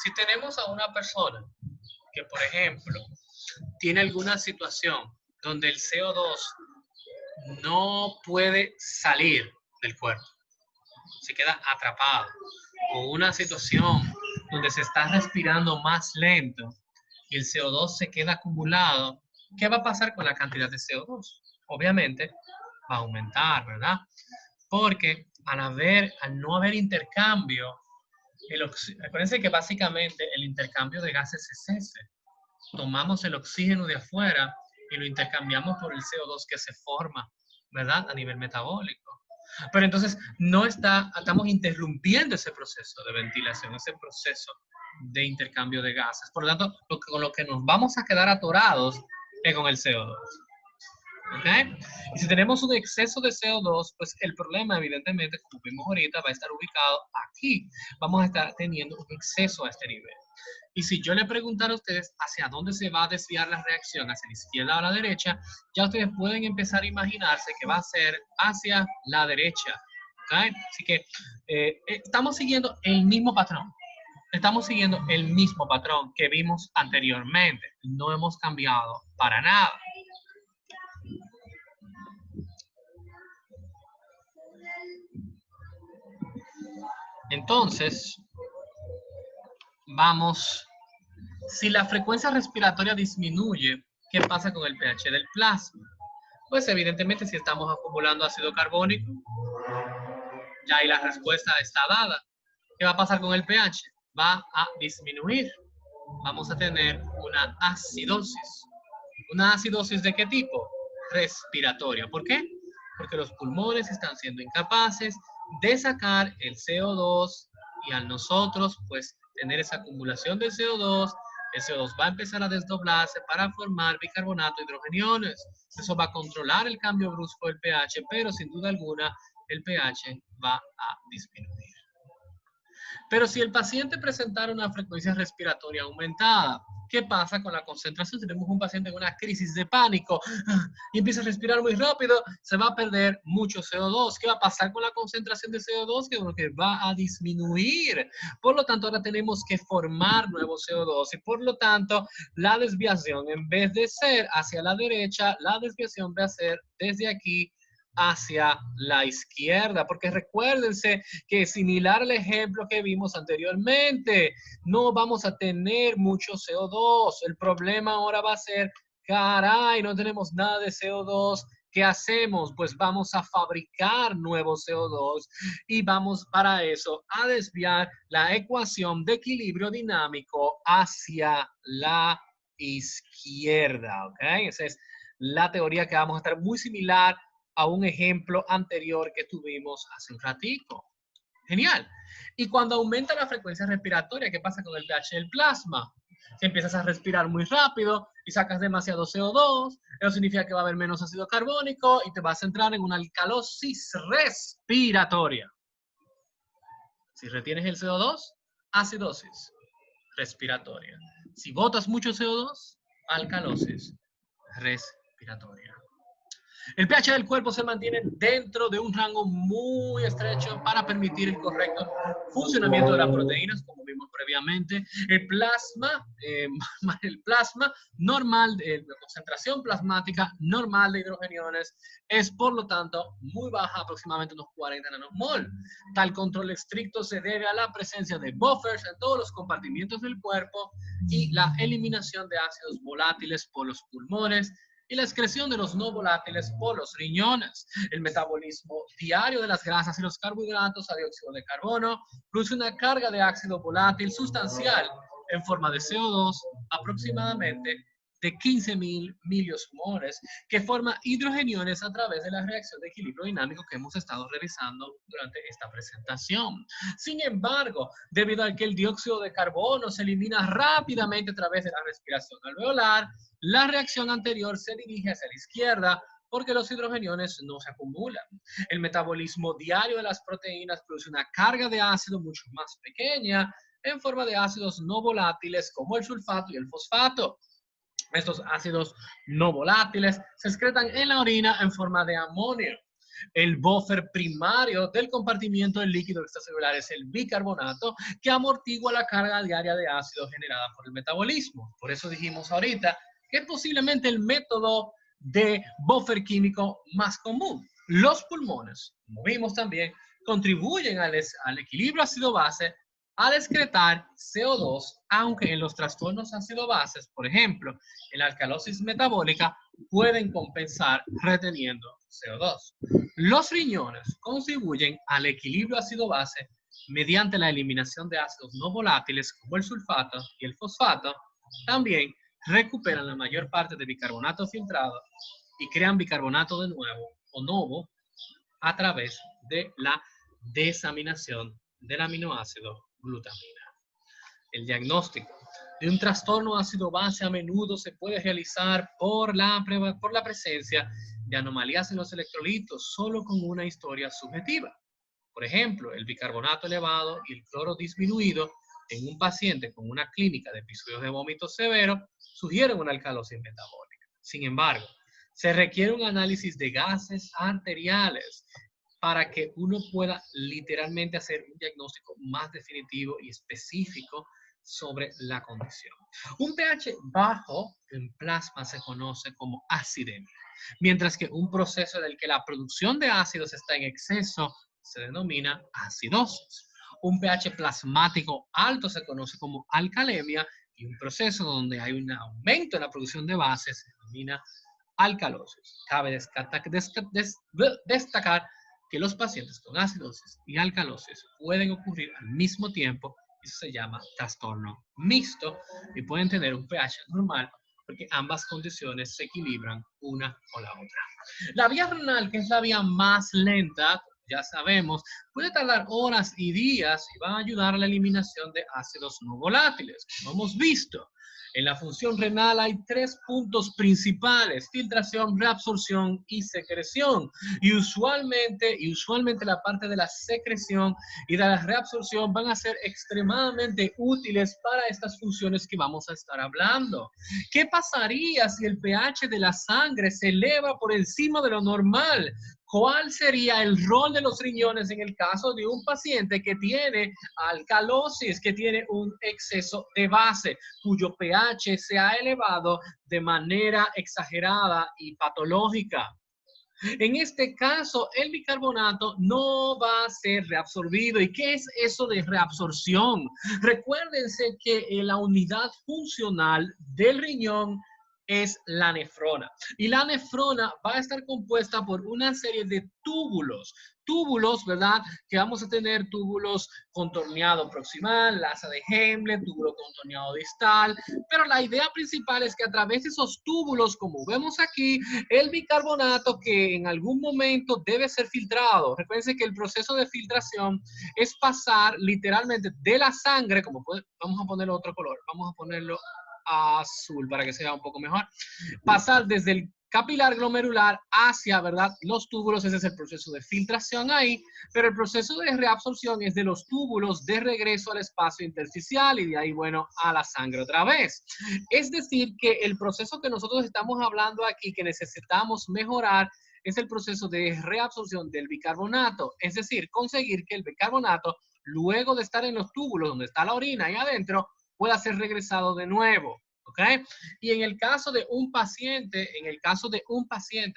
Speaker 1: Si tenemos a una persona que, por ejemplo, tiene alguna situación donde el CO2 no puede salir del cuerpo, se queda atrapado, o una situación donde se está respirando más lento y el CO2 se queda acumulado, ¿qué va a pasar con la cantidad de CO2? Obviamente va a aumentar, ¿verdad? Porque al no haber intercambio, acuérdense que básicamente el intercambio de gases es ese. Tomamos el oxígeno de afuera y lo intercambiamos por el CO2 que se forma, ¿verdad? A nivel metabólico. Pero entonces estamos interrumpiendo ese proceso de ventilación, ese proceso de intercambio de gases. Por lo tanto, con lo que nos vamos a quedar atorados es con el CO2. ¿Ok? Y si tenemos un exceso de CO2, pues el problema, evidentemente, como vimos ahorita, va a estar ubicado aquí. Vamos a estar teniendo un exceso a este nivel. Y si yo le preguntara a ustedes hacia dónde se va a desviar la reacción, hacia la izquierda o a la derecha, ya ustedes pueden empezar a imaginarse que va a ser hacia la derecha. ¿Okay? Así que estamos siguiendo el mismo patrón. Estamos siguiendo el mismo patrón que vimos anteriormente. No hemos cambiado para nada. Entonces, si la frecuencia respiratoria disminuye, ¿qué pasa con el pH del plasma? Pues evidentemente si estamos acumulando ácido carbónico, ya ahí la respuesta está dada. ¿Qué va a pasar con el pH? Va a disminuir. Vamos a tener una acidosis. ¿Una acidosis de qué tipo? Respiratoria. ¿Por qué? Porque los pulmones están siendo incapaces de sacar el CO2 y al nosotros, pues, tener esa acumulación de CO2, el CO2 va a empezar a desdoblarse para formar bicarbonato y hidrogeniones. Eso va a controlar el cambio brusco del pH, pero sin duda alguna el pH va a disminuir. Pero si el paciente presentara una frecuencia respiratoria aumentada, ¿qué pasa con la concentración? Tenemos un paciente con una crisis de pánico y empieza a respirar muy rápido, se va a perder mucho CO2. ¿Qué va a pasar con la concentración de CO2? Que va a disminuir. Por lo tanto, ahora tenemos que formar nuevo CO2 y por lo tanto, la desviación, en vez de ser hacia la derecha, la desviación va a ser desde aquí hacia la izquierda, porque recuérdense que similar al ejemplo que vimos anteriormente, no vamos a tener mucho CO2. El problema ahora va a ser, caray, no tenemos nada de CO2. ¿Qué hacemos? Pues vamos a fabricar nuevo CO2 y vamos para eso a desviar la ecuación de equilibrio dinámico hacia la izquierda, ¿ok? Esa es la teoría que vamos a estar muy similar a un ejemplo anterior que tuvimos hace un ratico. Genial. Y cuando aumenta la frecuencia respiratoria, ¿qué pasa con el pH del plasma? Si empiezas a respirar muy rápido y sacas demasiado CO2, eso significa que va a haber menos ácido carbónico y te vas a entrar en una alcalosis respiratoria. Si retienes el CO2, acidosis respiratoria. Si botas mucho CO2, alcalosis respiratoria. El pH del cuerpo se mantiene dentro de un rango muy estrecho para permitir el correcto funcionamiento de las proteínas, como vimos previamente. El plasma normal, la concentración plasmática normal de hidrogeniones es, por lo tanto, muy baja, aproximadamente unos 40 nanomol. Tal control estricto se debe a la presencia de buffers en todos los compartimientos del cuerpo y la eliminación de ácidos volátiles por los pulmones y la excreción de los no volátiles por los riñones. El metabolismo diario de las grasas y los carbohidratos a dióxido de carbono produce una carga de ácido volátil sustancial en forma de CO2 aproximadamente de 15.000 miliosmoles que forma hidrogeniones a través de la reacción de equilibrio dinámico que hemos estado revisando durante esta presentación. Sin embargo, debido a que el dióxido de carbono se elimina rápidamente a través de la respiración alveolar, la reacción anterior se dirige hacia la izquierda porque los hidrogeniones no se acumulan. El metabolismo diario de las proteínas produce una carga de ácido mucho más pequeña en forma de ácidos no volátiles como el sulfato y el fosfato. Estos ácidos no volátiles se excretan en la orina en forma de amonio. El buffer primario del compartimiento del líquido extracelular es el bicarbonato, que amortigua la carga diaria de ácido generada por el metabolismo. Por eso dijimos ahorita que es posiblemente el método de buffer químico más común. Los pulmones, como vimos también, contribuyen al equilibrio ácido-base al excretar CO2, aunque en los trastornos ácido-bases, por ejemplo, en la alcalosis metabólica, pueden compensar reteniendo CO2. Los riñones contribuyen al equilibrio ácido-base mediante la eliminación de ácidos no volátiles como el sulfato y el fosfato. También recuperan la mayor parte de bicarbonato filtrado y crean bicarbonato de nuevo o novo a través de la desaminación del aminoácido glutamina. El diagnóstico de un trastorno ácido-base a menudo se puede realizar por la presencia de anomalías en los electrolitos solo con una historia subjetiva. Por ejemplo, el bicarbonato elevado y el cloro disminuido en un paciente con una clínica de episodios de vómito severo sugieren una alcalosis metabólica. Sin embargo, se requiere un análisis de gases arteriales para que uno pueda literalmente hacer un diagnóstico más definitivo y específico sobre la condición. Un pH bajo en plasma se conoce como acidemia, mientras que un proceso en el que la producción de ácidos está en exceso se denomina acidosis. Un pH plasmático alto se conoce como alcalemia y un proceso donde hay un aumento en la producción de bases se denomina alcalosis. Cabe destacar que los pacientes con acidosis y alcalosis pueden ocurrir al mismo tiempo. Eso se llama trastorno mixto y pueden tener un pH normal porque ambas condiciones se equilibran una con la otra. La vía renal, que es la vía más lenta, ya sabemos, puede tardar horas y días y va a ayudar a la eliminación de ácidos no volátiles, como hemos visto. En la función renal hay 3 puntos principales: filtración, reabsorción y secreción. Y usualmente la parte de la secreción y de la reabsorción van a ser extremadamente útiles para estas funciones que vamos a estar hablando. ¿Qué pasaría si el pH de la sangre se eleva por encima de lo normal? ¿Cuál sería el rol de los riñones en el caso de un paciente que tiene alcalosis, que tiene un exceso de base, cuyo pH se ha elevado de manera exagerada y patológica? En este caso, el bicarbonato no va a ser reabsorbido. ¿Y qué es eso de reabsorción? Recuérdense que la unidad funcional del riñón es la nefrona. Y la nefrona va a estar compuesta por una serie de túbulos. Túbulos, ¿verdad? Que vamos a tener túbulos contorneado proximal, lasa de Henle, túbulo contorneado distal. Pero la idea principal es que a través de esos túbulos, como vemos aquí, el bicarbonato que en algún momento debe ser filtrado. Recuerden que el proceso de filtración es pasar literalmente de la sangre, vamos a ponerlo otro color, vamos a ponerlo azul para que sea un poco mejor, pasar desde el capilar glomerular hacia, ¿verdad?, los túbulos. Ese es el proceso de filtración ahí, pero el proceso de reabsorción es de los túbulos de regreso al espacio intersticial y de ahí, bueno, a la sangre otra vez. Es decir, que el proceso que nosotros estamos hablando aquí, que necesitamos mejorar, es el proceso de reabsorción del bicarbonato, es decir, conseguir que el bicarbonato, luego de estar en los túbulos donde está la orina ahí adentro, pueda ser regresado de nuevo, ¿ok? Y en el caso de un paciente,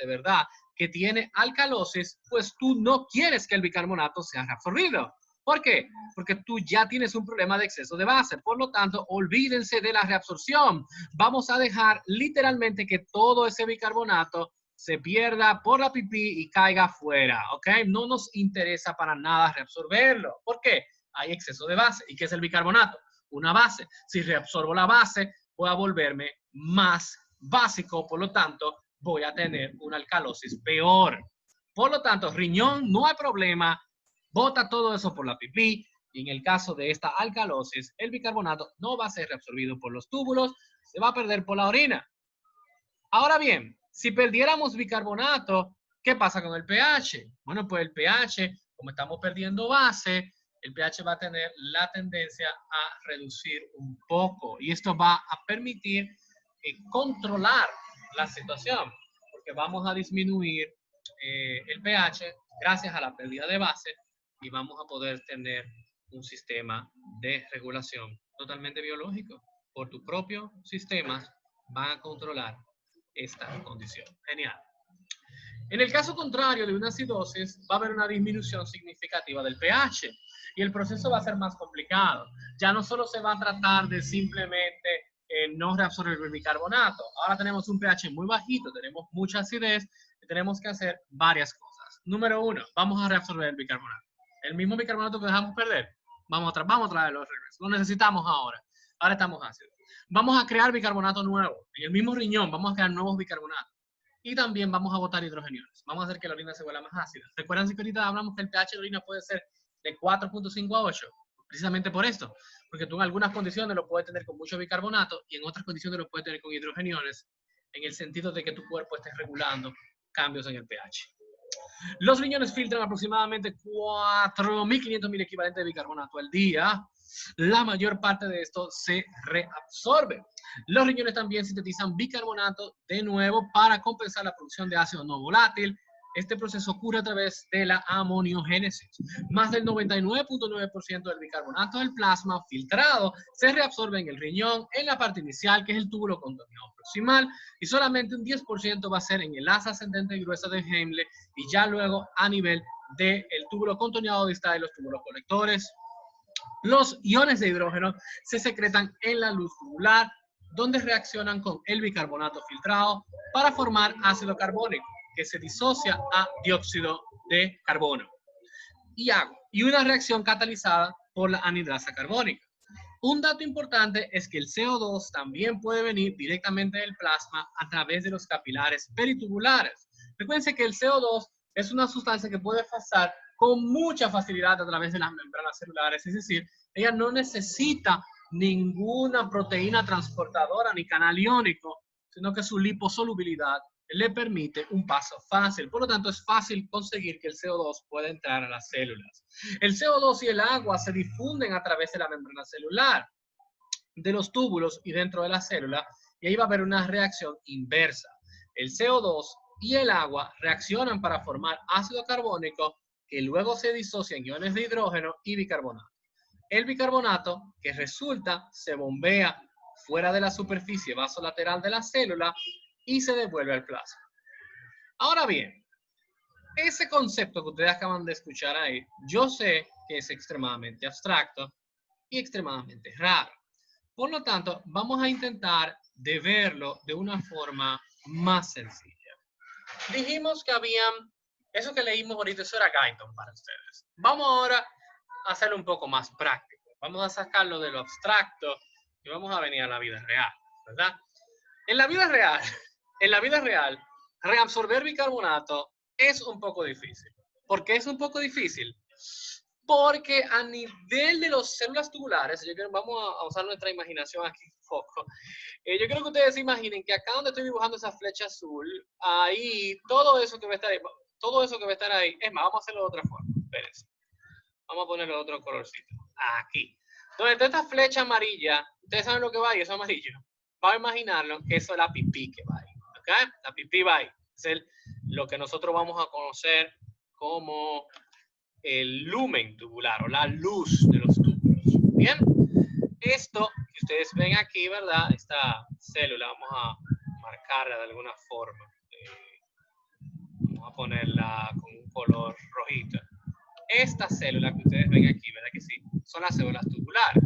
Speaker 1: ¿verdad?, que tiene alcalosis, pues tú no quieres que el bicarbonato sea reabsorbido. ¿Por qué? Porque tú ya tienes un problema de exceso de base. Por lo tanto, olvídense de la reabsorción. Vamos a dejar literalmente que todo ese bicarbonato se pierda por la pipí y caiga afuera, ¿ok? No nos interesa para nada reabsorberlo. ¿Por qué? Hay exceso de base. ¿Y qué es el bicarbonato? Una base. Si reabsorbo la base, voy a volverme más básico, por lo tanto, voy a tener una alcalosis peor. Por lo tanto, riñón, no hay problema, bota todo eso por la pipí, y en el caso de esta alcalosis, el bicarbonato no va a ser reabsorbido por los túbulos, se va a perder por la orina. Ahora bien, si perdiéramos bicarbonato, ¿qué pasa con el pH? Bueno, pues el pH, como estamos perdiendo base, el pH va a tener la tendencia a reducir un poco y esto va a permitir controlar la situación, porque vamos a disminuir el pH gracias a la pérdida de base y vamos a poder tener un sistema de regulación totalmente biológico. Por tu propio sistema van a controlar esta condición. Genial. En el caso contrario de una acidosis, va a haber una disminución significativa del pH y el proceso va a ser más complicado. Ya no solo se va a tratar de simplemente no reabsorber el bicarbonato. Ahora tenemos un pH muy bajito, tenemos mucha acidez y tenemos que hacer varias cosas. Número 1, vamos a reabsorber el bicarbonato. El mismo bicarbonato que dejamos perder, vamos a traerlo de regreso. Lo necesitamos ahora. Ahora estamos ácidos. Vamos a crear bicarbonato nuevo. En el mismo riñón vamos a crear nuevos bicarbonatos. Y también vamos a botar hidrogeniones. Vamos a hacer que la orina se vuelva más ácida. ¿Recuerdan que ahorita hablamos que el pH de la orina puede ser de 4.5 a 8? Precisamente por esto. Porque tú en algunas condiciones lo puedes tener con mucho bicarbonato y en otras condiciones lo puedes tener con hidrogeniones, en el sentido de que tu cuerpo esté regulando cambios en el pH. Los riñones filtran aproximadamente 4.500 mil equivalentes de bicarbonato al día. La mayor parte de esto se reabsorbe. Los riñones también sintetizan bicarbonato de nuevo para compensar la producción de ácido no volátil. Este proceso ocurre a través de la amoniogénesis. Más del 99.9% del bicarbonato del plasma filtrado se reabsorbe en el riñón, en la parte inicial, que es el túbulo contorneado proximal, y solamente un 10% va a ser en el asa ascendente y gruesa de Henle, y ya luego a nivel del túbulo contorneado distal y los túbulos colectores. Los iones de hidrógeno se secretan en la luz tubular, donde reaccionan con el bicarbonato filtrado para formar ácido carbónico, que se disocia a dióxido de carbono y agua, y una reacción catalizada por la anhidrasa carbónica. Un dato importante es que el CO2 también puede venir directamente del plasma a través de los capilares peritubulares. Recuerden que el CO2 es una sustancia que puede pasar con mucha facilidad a través de las membranas celulares, es decir, ella no necesita ninguna proteína transportadora ni canal iónico, sino que su liposolubilidad le permite un paso fácil. Por lo tanto, es fácil conseguir que el CO2 pueda entrar a las células. El CO2 y el agua se difunden a través de la membrana celular, de los túbulos y dentro de la célula, y ahí va a haber una reacción inversa. El CO2 y el agua reaccionan para formar ácido carbónico que luego se disocia en iones de hidrógeno y bicarbonato. El bicarbonato que resulta se bombea fuera de la superficie vasolateral de la célula y se devuelve al plasma. Ahora bien, ese concepto que ustedes acaban de escuchar ahí, yo sé que es extremadamente abstracto y extremadamente raro. Por lo tanto, vamos a intentar de verlo de una forma más sencilla. Dijimos que habían, eso que leímos ahorita, eso era Guyton para ustedes. Vamos ahora a hacerlo un poco más práctico. Vamos a sacarlo de lo abstracto y vamos a venir a la vida real, ¿verdad? En la vida real, reabsorber bicarbonato es un poco difícil. ¿Por qué es un poco difícil? Porque a nivel de las células tubulares, vamos a usar nuestra imaginación aquí un poco. Yo quiero que ustedes se imaginen que acá donde estoy dibujando esa flecha azul, ahí, todo eso que va a estar ahí, es más, vamos a hacerlo de otra forma. Espérense. Vamos a ponerle otro colorcito. Aquí. Donde está esta flecha amarilla, ustedes saben lo que va ahí, eso amarillo. Vamos a imaginarlo que eso es la pipí que va ahí. ¿Ok? La pipí va ahí. Es lo que nosotros vamos a conocer como el lumen tubular o la luz de los túbulos. Bien, esto que ustedes ven aquí, ¿verdad? Esta célula, vamos a marcarla de alguna forma. Vamos a ponerla con un color rojito. Esta célula que ustedes ven aquí, ¿verdad que sí? Son las células tubulares.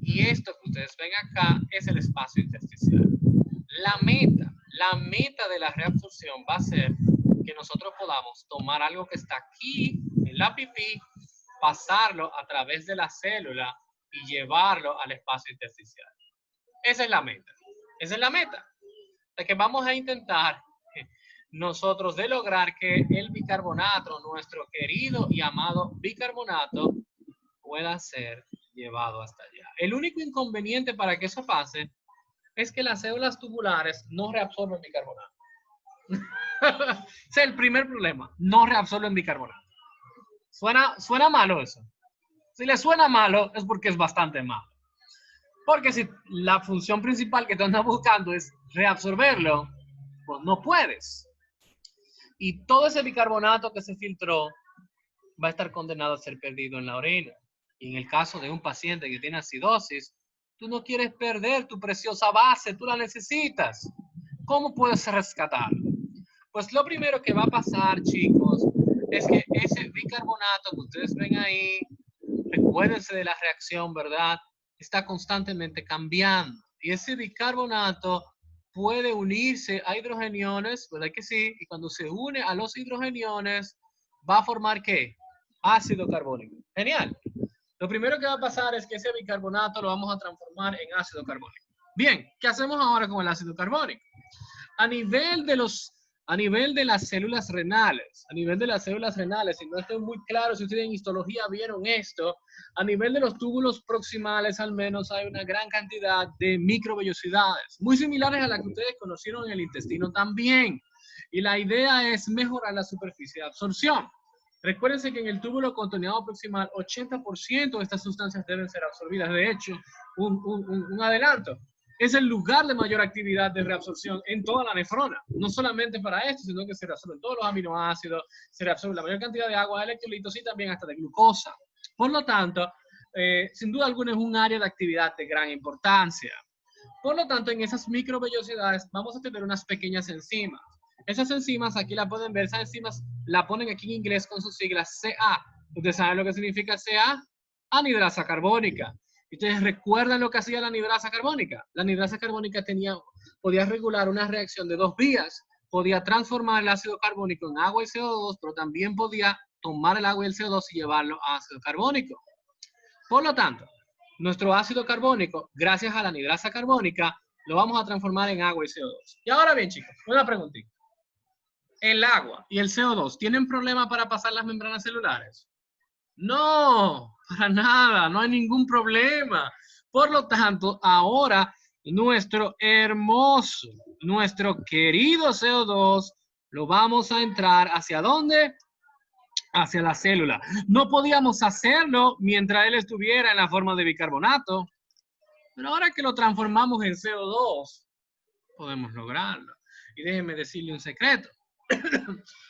Speaker 1: Y esto que ustedes ven acá es el espacio intersticial. La meta de la reabsorción va a ser que nosotros podamos tomar algo que está aquí en la pipí, pasarlo a través de la célula y llevarlo al espacio intersticial. Esa es la meta. Esa es la meta. De que vamos a intentar nosotros de lograr que el bicarbonato, nuestro querido y amado bicarbonato, pueda ser llevado hasta allá. El único inconveniente para que eso pase es que las células tubulares no reabsorben bicarbonato. Ese es el primer problema, no reabsorben bicarbonato. Suena malo eso. Si le suena malo es porque es bastante malo. Porque si la función principal que tú andas buscando es reabsorberlo, pues no puedes. Y todo ese bicarbonato que se filtró va a estar condenado a ser perdido en la orina. Y en el caso de un paciente que tiene acidosis, tú no quieres perder tu preciosa base, tú la necesitas. ¿Cómo puedes rescatarla? Pues lo primero que va a pasar, chicos, es que ese bicarbonato que ustedes ven ahí, recuérdense de la reacción, ¿verdad? Está constantemente cambiando. Y ese bicarbonato puede unirse a hidrogeniones, ¿verdad que sí? Y cuando se une a los hidrogeniones, va a formar ¿qué? Ácido carbónico. Genial. Lo primero que va a pasar es que ese bicarbonato lo vamos a transformar en ácido carbónico. Bien, ¿qué hacemos ahora con el ácido carbónico? A nivel de las células renales, y no estoy muy claro si ustedes en histología vieron esto, a nivel de los túbulos proximales al menos hay una gran cantidad de microvellosidades, muy similares a las que ustedes conocieron en el intestino también. Y la idea es mejorar la superficie de absorción. Recuérdense que en el túbulo contoneado proximal, 80% de estas sustancias deben ser absorbidas. De hecho, un adelanto. Es el lugar de mayor actividad de reabsorción en toda la nefrona. No solamente para esto, sino que se reabsorben todos los aminoácidos, se reabsorbe la mayor cantidad de agua, de electrolitos y también hasta de glucosa. Por lo tanto, sin duda alguna es un área de actividad de gran importancia. Por lo tanto, en esas microvellosidades vamos a tener unas pequeñas enzimas. Esas enzimas, aquí la pueden ver, esas enzimas la ponen aquí en inglés con sus siglas CA. ¿Ustedes saben lo que significa CA? Anidrasa carbónica. ¿Ustedes recuerdan lo que hacía la anidrasa carbónica? La anidrasa carbónica podía regular una reacción de dos vías. Podía transformar el ácido carbónico en agua y CO2, pero también podía tomar el agua y el CO2 y llevarlo a ácido carbónico. Por lo tanto, nuestro ácido carbónico, gracias a la anidrasa carbónica, lo vamos a transformar en agua y CO2. Y ahora bien, chicos, una preguntita. ¿El agua y el CO2 tienen problema para pasar las membranas celulares? No, para nada, no hay ningún problema. Por lo tanto, ahora nuestro hermoso, nuestro querido CO2, lo vamos a entrar ¿hacia dónde? Hacia la célula. No podíamos hacerlo mientras él estuviera en la forma de bicarbonato, pero ahora que lo transformamos en CO2, podemos lograrlo. Y déjenme decirle un secreto.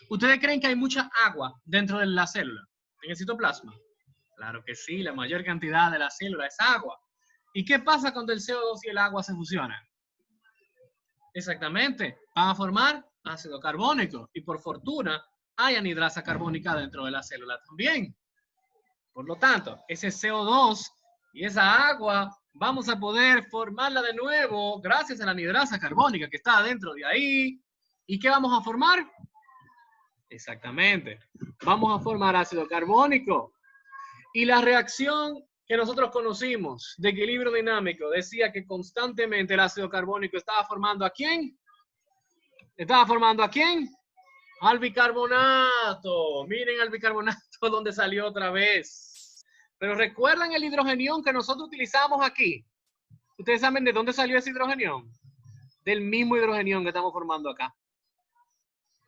Speaker 1: ¿Ustedes creen que hay mucha agua dentro de la célula, en el citoplasma? Claro que sí, la mayor cantidad de la célula es agua. ¿Y qué pasa cuando el CO2 y el agua se fusionan? Exactamente, van a formar ácido carbónico y por fortuna hay anhidrasa carbónica dentro de la célula también. Por lo tanto, ese CO2 y esa agua vamos a poder formarla de nuevo gracias a la anhidrasa carbónica que está dentro de ahí. ¿Y qué vamos a formar? Exactamente, vamos a formar ácido carbónico. Y la reacción que nosotros conocimos de equilibrio dinámico decía que constantemente el ácido carbónico estaba formando ¿a quién? ¿Estaba formando a quién? Al bicarbonato. Miren al bicarbonato donde salió otra vez. Pero recuerdan el hidrogenión que nosotros utilizamos aquí. ¿Ustedes saben de dónde salió ese hidrogenión? Del mismo hidrogenión que estamos formando acá,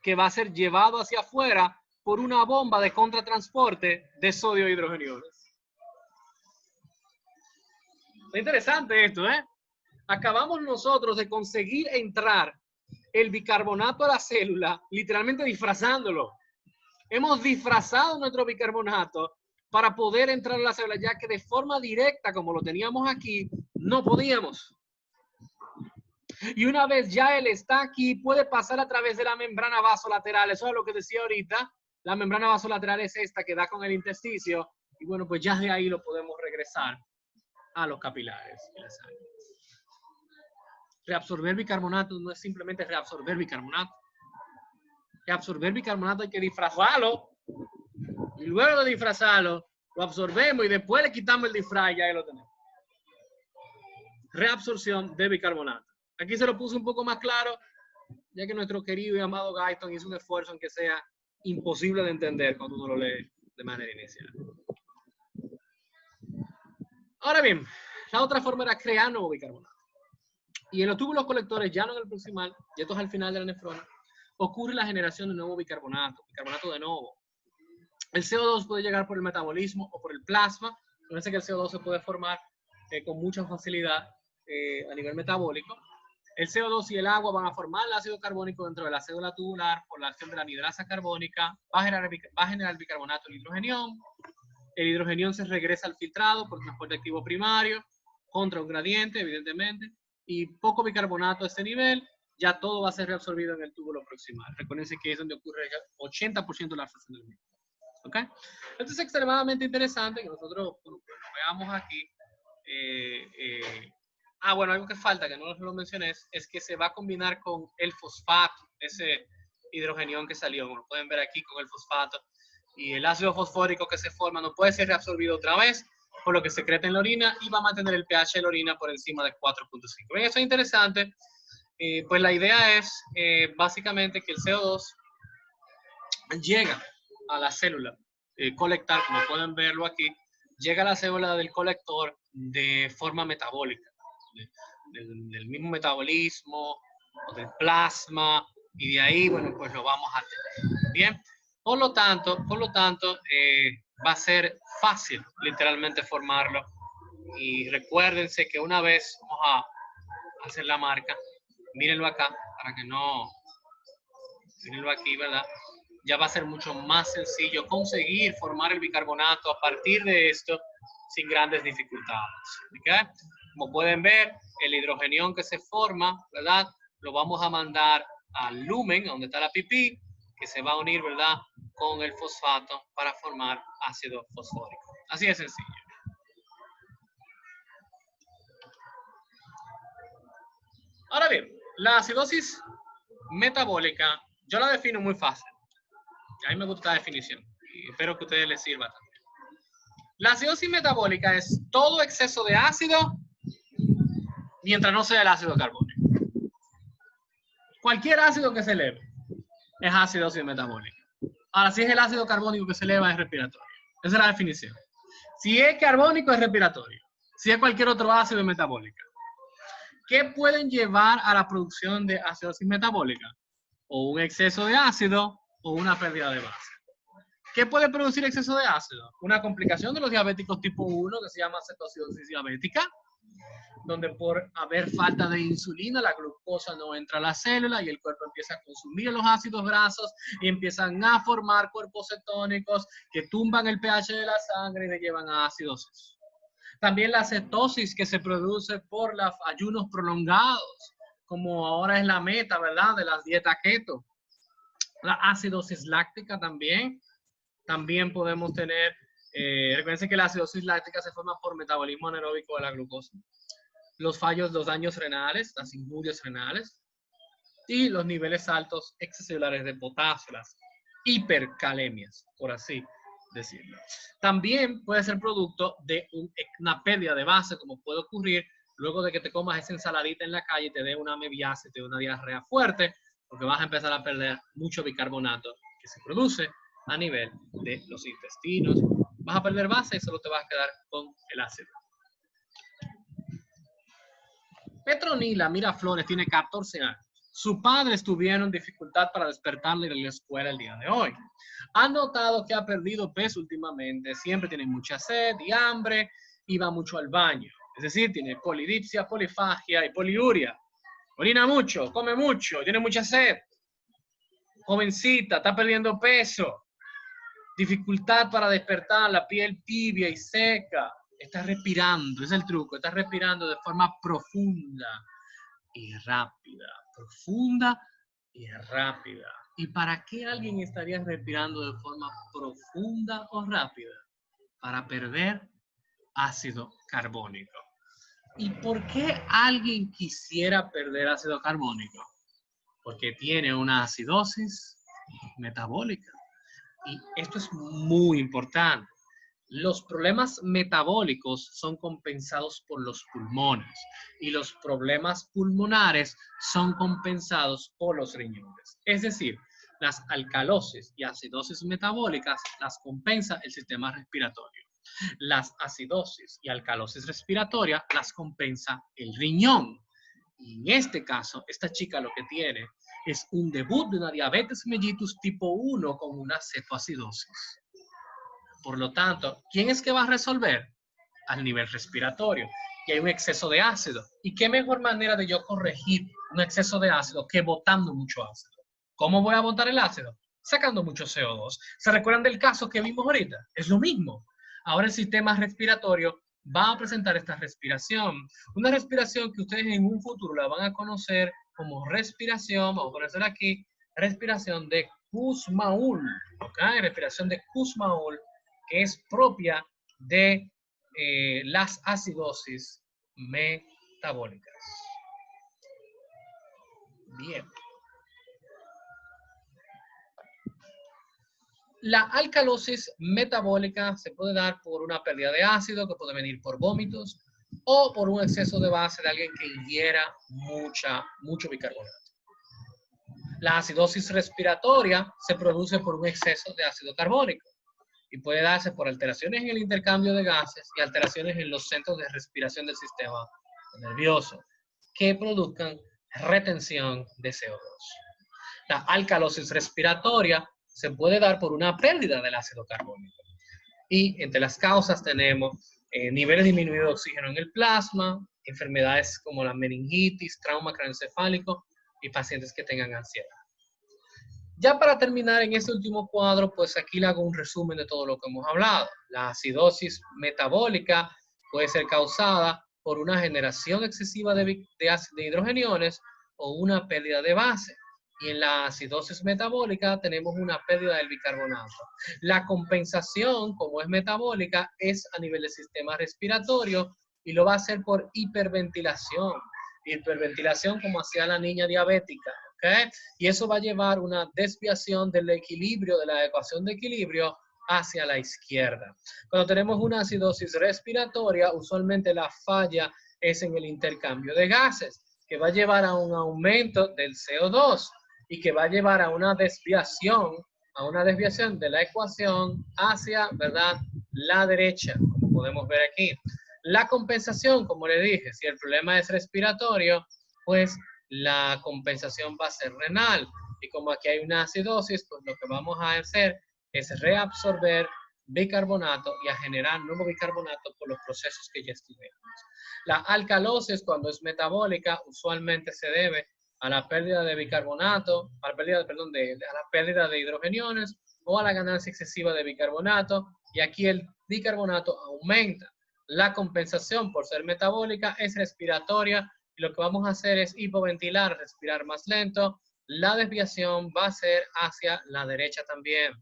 Speaker 1: que va a ser llevado hacia afuera por una bomba de contratransporte de sodio e hidrogeniones. Es interesante esto, ¿eh? Acabamos nosotros de conseguir entrar el bicarbonato a la célula, literalmente disfrazándolo. Hemos disfrazado nuestro bicarbonato para poder entrar a la célula, ya que de forma directa, como lo teníamos aquí, no podíamos. Y una vez ya él está aquí, puede pasar a través de la membrana vasolateral. Eso es lo que decía ahorita. La membrana vasolateral es esta que da con el intersticio. Y bueno, pues ya de ahí lo podemos regresar a los capilares y la sangre. Reabsorber bicarbonato no es simplemente reabsorber bicarbonato. Reabsorber bicarbonato hay que disfrazarlo. Y luego de disfrazarlo, lo absorbemos y después le quitamos el disfraz y ya lo tenemos. Reabsorción de bicarbonato. Aquí se lo puse un poco más claro, ya que nuestro querido y amado Guyton hizo un esfuerzo en que sea imposible de entender cuando uno lo lee de manera inicial. Ahora bien, la otra forma era crear nuevo bicarbonato. Y en los túbulos colectores, ya no en el proximal, y esto es al final de la nefrona, ocurre la generación de nuevo bicarbonato de nuevo. El CO2 puede llegar por el metabolismo o por el plasma. Fíjense que el CO2 se puede formar con mucha facilidad a nivel metabólico. El CO2 y el agua van a formar el ácido carbónico dentro de la célula tubular por la acción de la anhidrasa carbónica. Va a generar bicarbonato el hidrogenión. El hidrogenión se regresa al filtrado por transporte activo primario contra un gradiente, evidentemente. Y poco bicarbonato a este nivel, ya todo va a ser reabsorbido en el túbulo proximal. Recuerden que es donde ocurre el 80% de la absorción del mismo. ¿Ok? Esto es extremadamente interesante que nosotros lo veamos aquí. Bueno, algo que falta, que no lo mencioné, es que se va a combinar con el fosfato, ese hidrogenión que salió, como lo pueden ver aquí con el fosfato, y el ácido fosfórico que se forma no puede ser reabsorbido otra vez, por lo que secreta en la orina y va a mantener el pH de la orina por encima de 4.5. ¿Ven? Eso es interesante. Pues la idea es básicamente que el CO2 llega a la célula colectar, como pueden verlo aquí, llega a la célula del colector de forma metabólica, del mismo metabolismo o del plasma, y de ahí, bueno, pues lo vamos a tener. Bien, por lo tanto, va a ser fácil literalmente formarlo. Y recuérdense que una vez, vamos a hacer la marca, mírenlo acá, para que no, mírenlo aquí, ¿verdad? Ya va a ser mucho más sencillo conseguir formar el bicarbonato a partir de esto sin grandes dificultades. ¿Okay? Como pueden ver, el hidrogenión que se forma, ¿verdad? Lo vamos a mandar al lumen, donde está la pipí, que se va a unir, ¿verdad? Con el fosfato para formar ácido fosfórico. Así de sencillo. Ahora bien, la acidosis metabólica, yo la defino muy fácil. A mí me gusta la definición y espero que a ustedes les sirva también. La acidosis metabólica es todo exceso de ácido mientras no sea el ácido carbónico. Cualquier ácido que se eleve es acidosis metabólica. Ahora, si es el ácido carbónico que se eleva, es respiratorio. Esa es la definición. Si es carbónico, es respiratorio. si es cualquier otro ácido metabólica. ¿Qué pueden llevar a la producción de acidosis metabólica? O un exceso de ácido o una pérdida de base. ¿Qué puede producir exceso de ácido? Una complicación de los diabéticos tipo 1 que se llama cetoacidosis diabética, donde por haber falta de insulina, la glucosa no entra a la célula y el cuerpo empieza a consumir los ácidos grasos y empiezan a formar cuerpos cetónicos que tumban el pH de la sangre y le llevan a acidosis. También la cetosis que se produce por los ayunos prolongados, como ahora es la meta, ¿verdad?, de las dietas keto. La acidosis láctica también. También podemos tener, recuerden que la acidosis láctica se forma por metabolismo anaeróbico de la glucosa. Los fallos, los daños renales, las injurias renales y los niveles altos extracelulares de potasio, las hipercalemias, por así decirlo. También puede ser producto de una pérdida de base, como puede ocurrir luego de que te comas esa ensaladita en la calle y te dé una amebiasis, te dé una diarrea fuerte, porque vas a empezar a perder mucho bicarbonato que se produce a nivel de los intestinos. Vas a perder base y solo te vas a quedar con el ácido. Petronila Miraflores tiene 14 años. Sus padres tuvieron dificultad para despertarle de la escuela el día de hoy. Ha notado que ha perdido peso últimamente. Siempre tiene mucha sed y hambre y va mucho al baño. Es decir, tiene polidipsia, polifagia y poliuria. Orina mucho, come mucho, tiene mucha sed. Jovencita, está perdiendo peso. Dificultad para despertar, la piel tibia y seca. Está respirando, es el truco, está respirando de forma profunda y rápida. Profunda y rápida. ¿Y para qué alguien estaría respirando de forma profunda o rápida? Para perder ácido carbónico. ¿Y por qué alguien quisiera perder ácido carbónico? Porque tiene una acidosis metabólica. Y esto es muy importante. Los problemas metabólicos son compensados por los pulmones y los problemas pulmonares son compensados por los riñones. Es decir, las alcalosis y acidosis metabólicas las compensa el sistema respiratorio. Las acidosis y alcalosis respiratoria las compensa el riñón. Y en este caso, esta chica lo que tiene es un debut de una diabetes mellitus tipo 1 con una cetoacidosis. Por lo tanto, ¿quién es que va a resolver? Al nivel respiratorio. Y hay un exceso de ácido. ¿Y qué mejor manera de yo corregir un exceso de ácido que botando mucho ácido? ¿Cómo voy a botar el ácido? Sacando mucho CO2. ¿Se recuerdan del caso que vimos ahorita? Es lo mismo. Ahora el sistema respiratorio va a presentar esta respiración. Una respiración que ustedes en un futuro la van a conocer como respiración, vamos a ponérsela aquí, respiración de Kussmaul. ¿Ok? Respiración de Kussmaul, que es propia de las acidosis metabólicas. Bien. La alcalosis metabólica se puede dar por una pérdida de ácido, que puede venir por vómitos, o por un exceso de base de alguien que ingiera mucho bicarbonato. La acidosis respiratoria se produce por un exceso de ácido carbónico y puede darse por alteraciones en el intercambio de gases y alteraciones en los centros de respiración del sistema nervioso que produzcan retención de CO2. La alcalosis respiratoria se puede dar por una pérdida del ácido carbónico. Y entre las causas tenemos niveles disminuidos de oxígeno en el plasma, enfermedades como la meningitis, trauma craneoencefálico y pacientes que tengan ansiedad. Ya para terminar en este último cuadro, pues aquí le hago un resumen de todo lo que hemos hablado. La acidosis metabólica puede ser causada por una generación excesiva de hidrogeniones o una pérdida de base. Y en la acidosis metabólica tenemos una pérdida del bicarbonato. La compensación, como es metabólica, es a nivel del sistema respiratorio y lo va a hacer por hiperventilación. Hiperventilación como hacía la niña diabética. ¿Okay? Y eso va a llevar una desviación del equilibrio, de la ecuación de equilibrio hacia la izquierda. Cuando tenemos una acidosis respiratoria, usualmente la falla es en el intercambio de gases, que va a llevar a un aumento del CO2 y que va a llevar a una desviación de la ecuación hacia, ¿verdad?, la derecha, como podemos ver aquí. La compensación, como le dije, si el problema es respiratorio, pues la compensación va a ser renal. Y como aquí hay una acidosis, pues lo que vamos a hacer es reabsorber bicarbonato y a generar nuevo bicarbonato por los procesos que ya estuvimos. La alcalosis, cuando es metabólica, usualmente se debe a la pérdida de bicarbonato, a la pérdida, perdón, a la pérdida de hidrogeniones o a la ganancia excesiva de bicarbonato, y aquí el bicarbonato aumenta. La compensación por ser metabólica es respiratoria y lo que vamos a hacer es hipoventilar, respirar más lento. La desviación va a ser hacia la derecha también.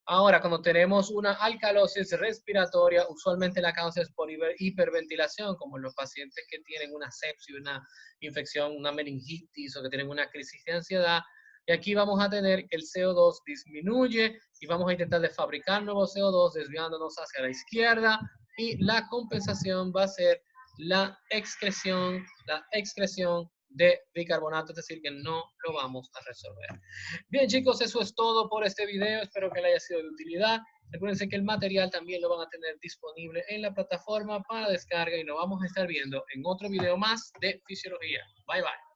Speaker 1: Ahora, cuando tenemos una alcalosis respiratoria, usualmente la causa es por hiperventilación, como en los pacientes que tienen una sepsis, una infección, una meningitis o que tienen una crisis de ansiedad. Y aquí vamos a tener que el CO2 disminuye y vamos a intentar de fabricar nuevo CO2 desviándonos hacia la izquierda, y la compensación va a ser la excreción de bicarbonato, es decir, que no lo vamos a resolver. Bien, chicos, eso es todo por este video. Espero que les haya sido de utilidad. Recuerden que el material también lo van a tener disponible en la plataforma para descarga y nos vamos a estar viendo en otro video más de fisiología. Bye, bye.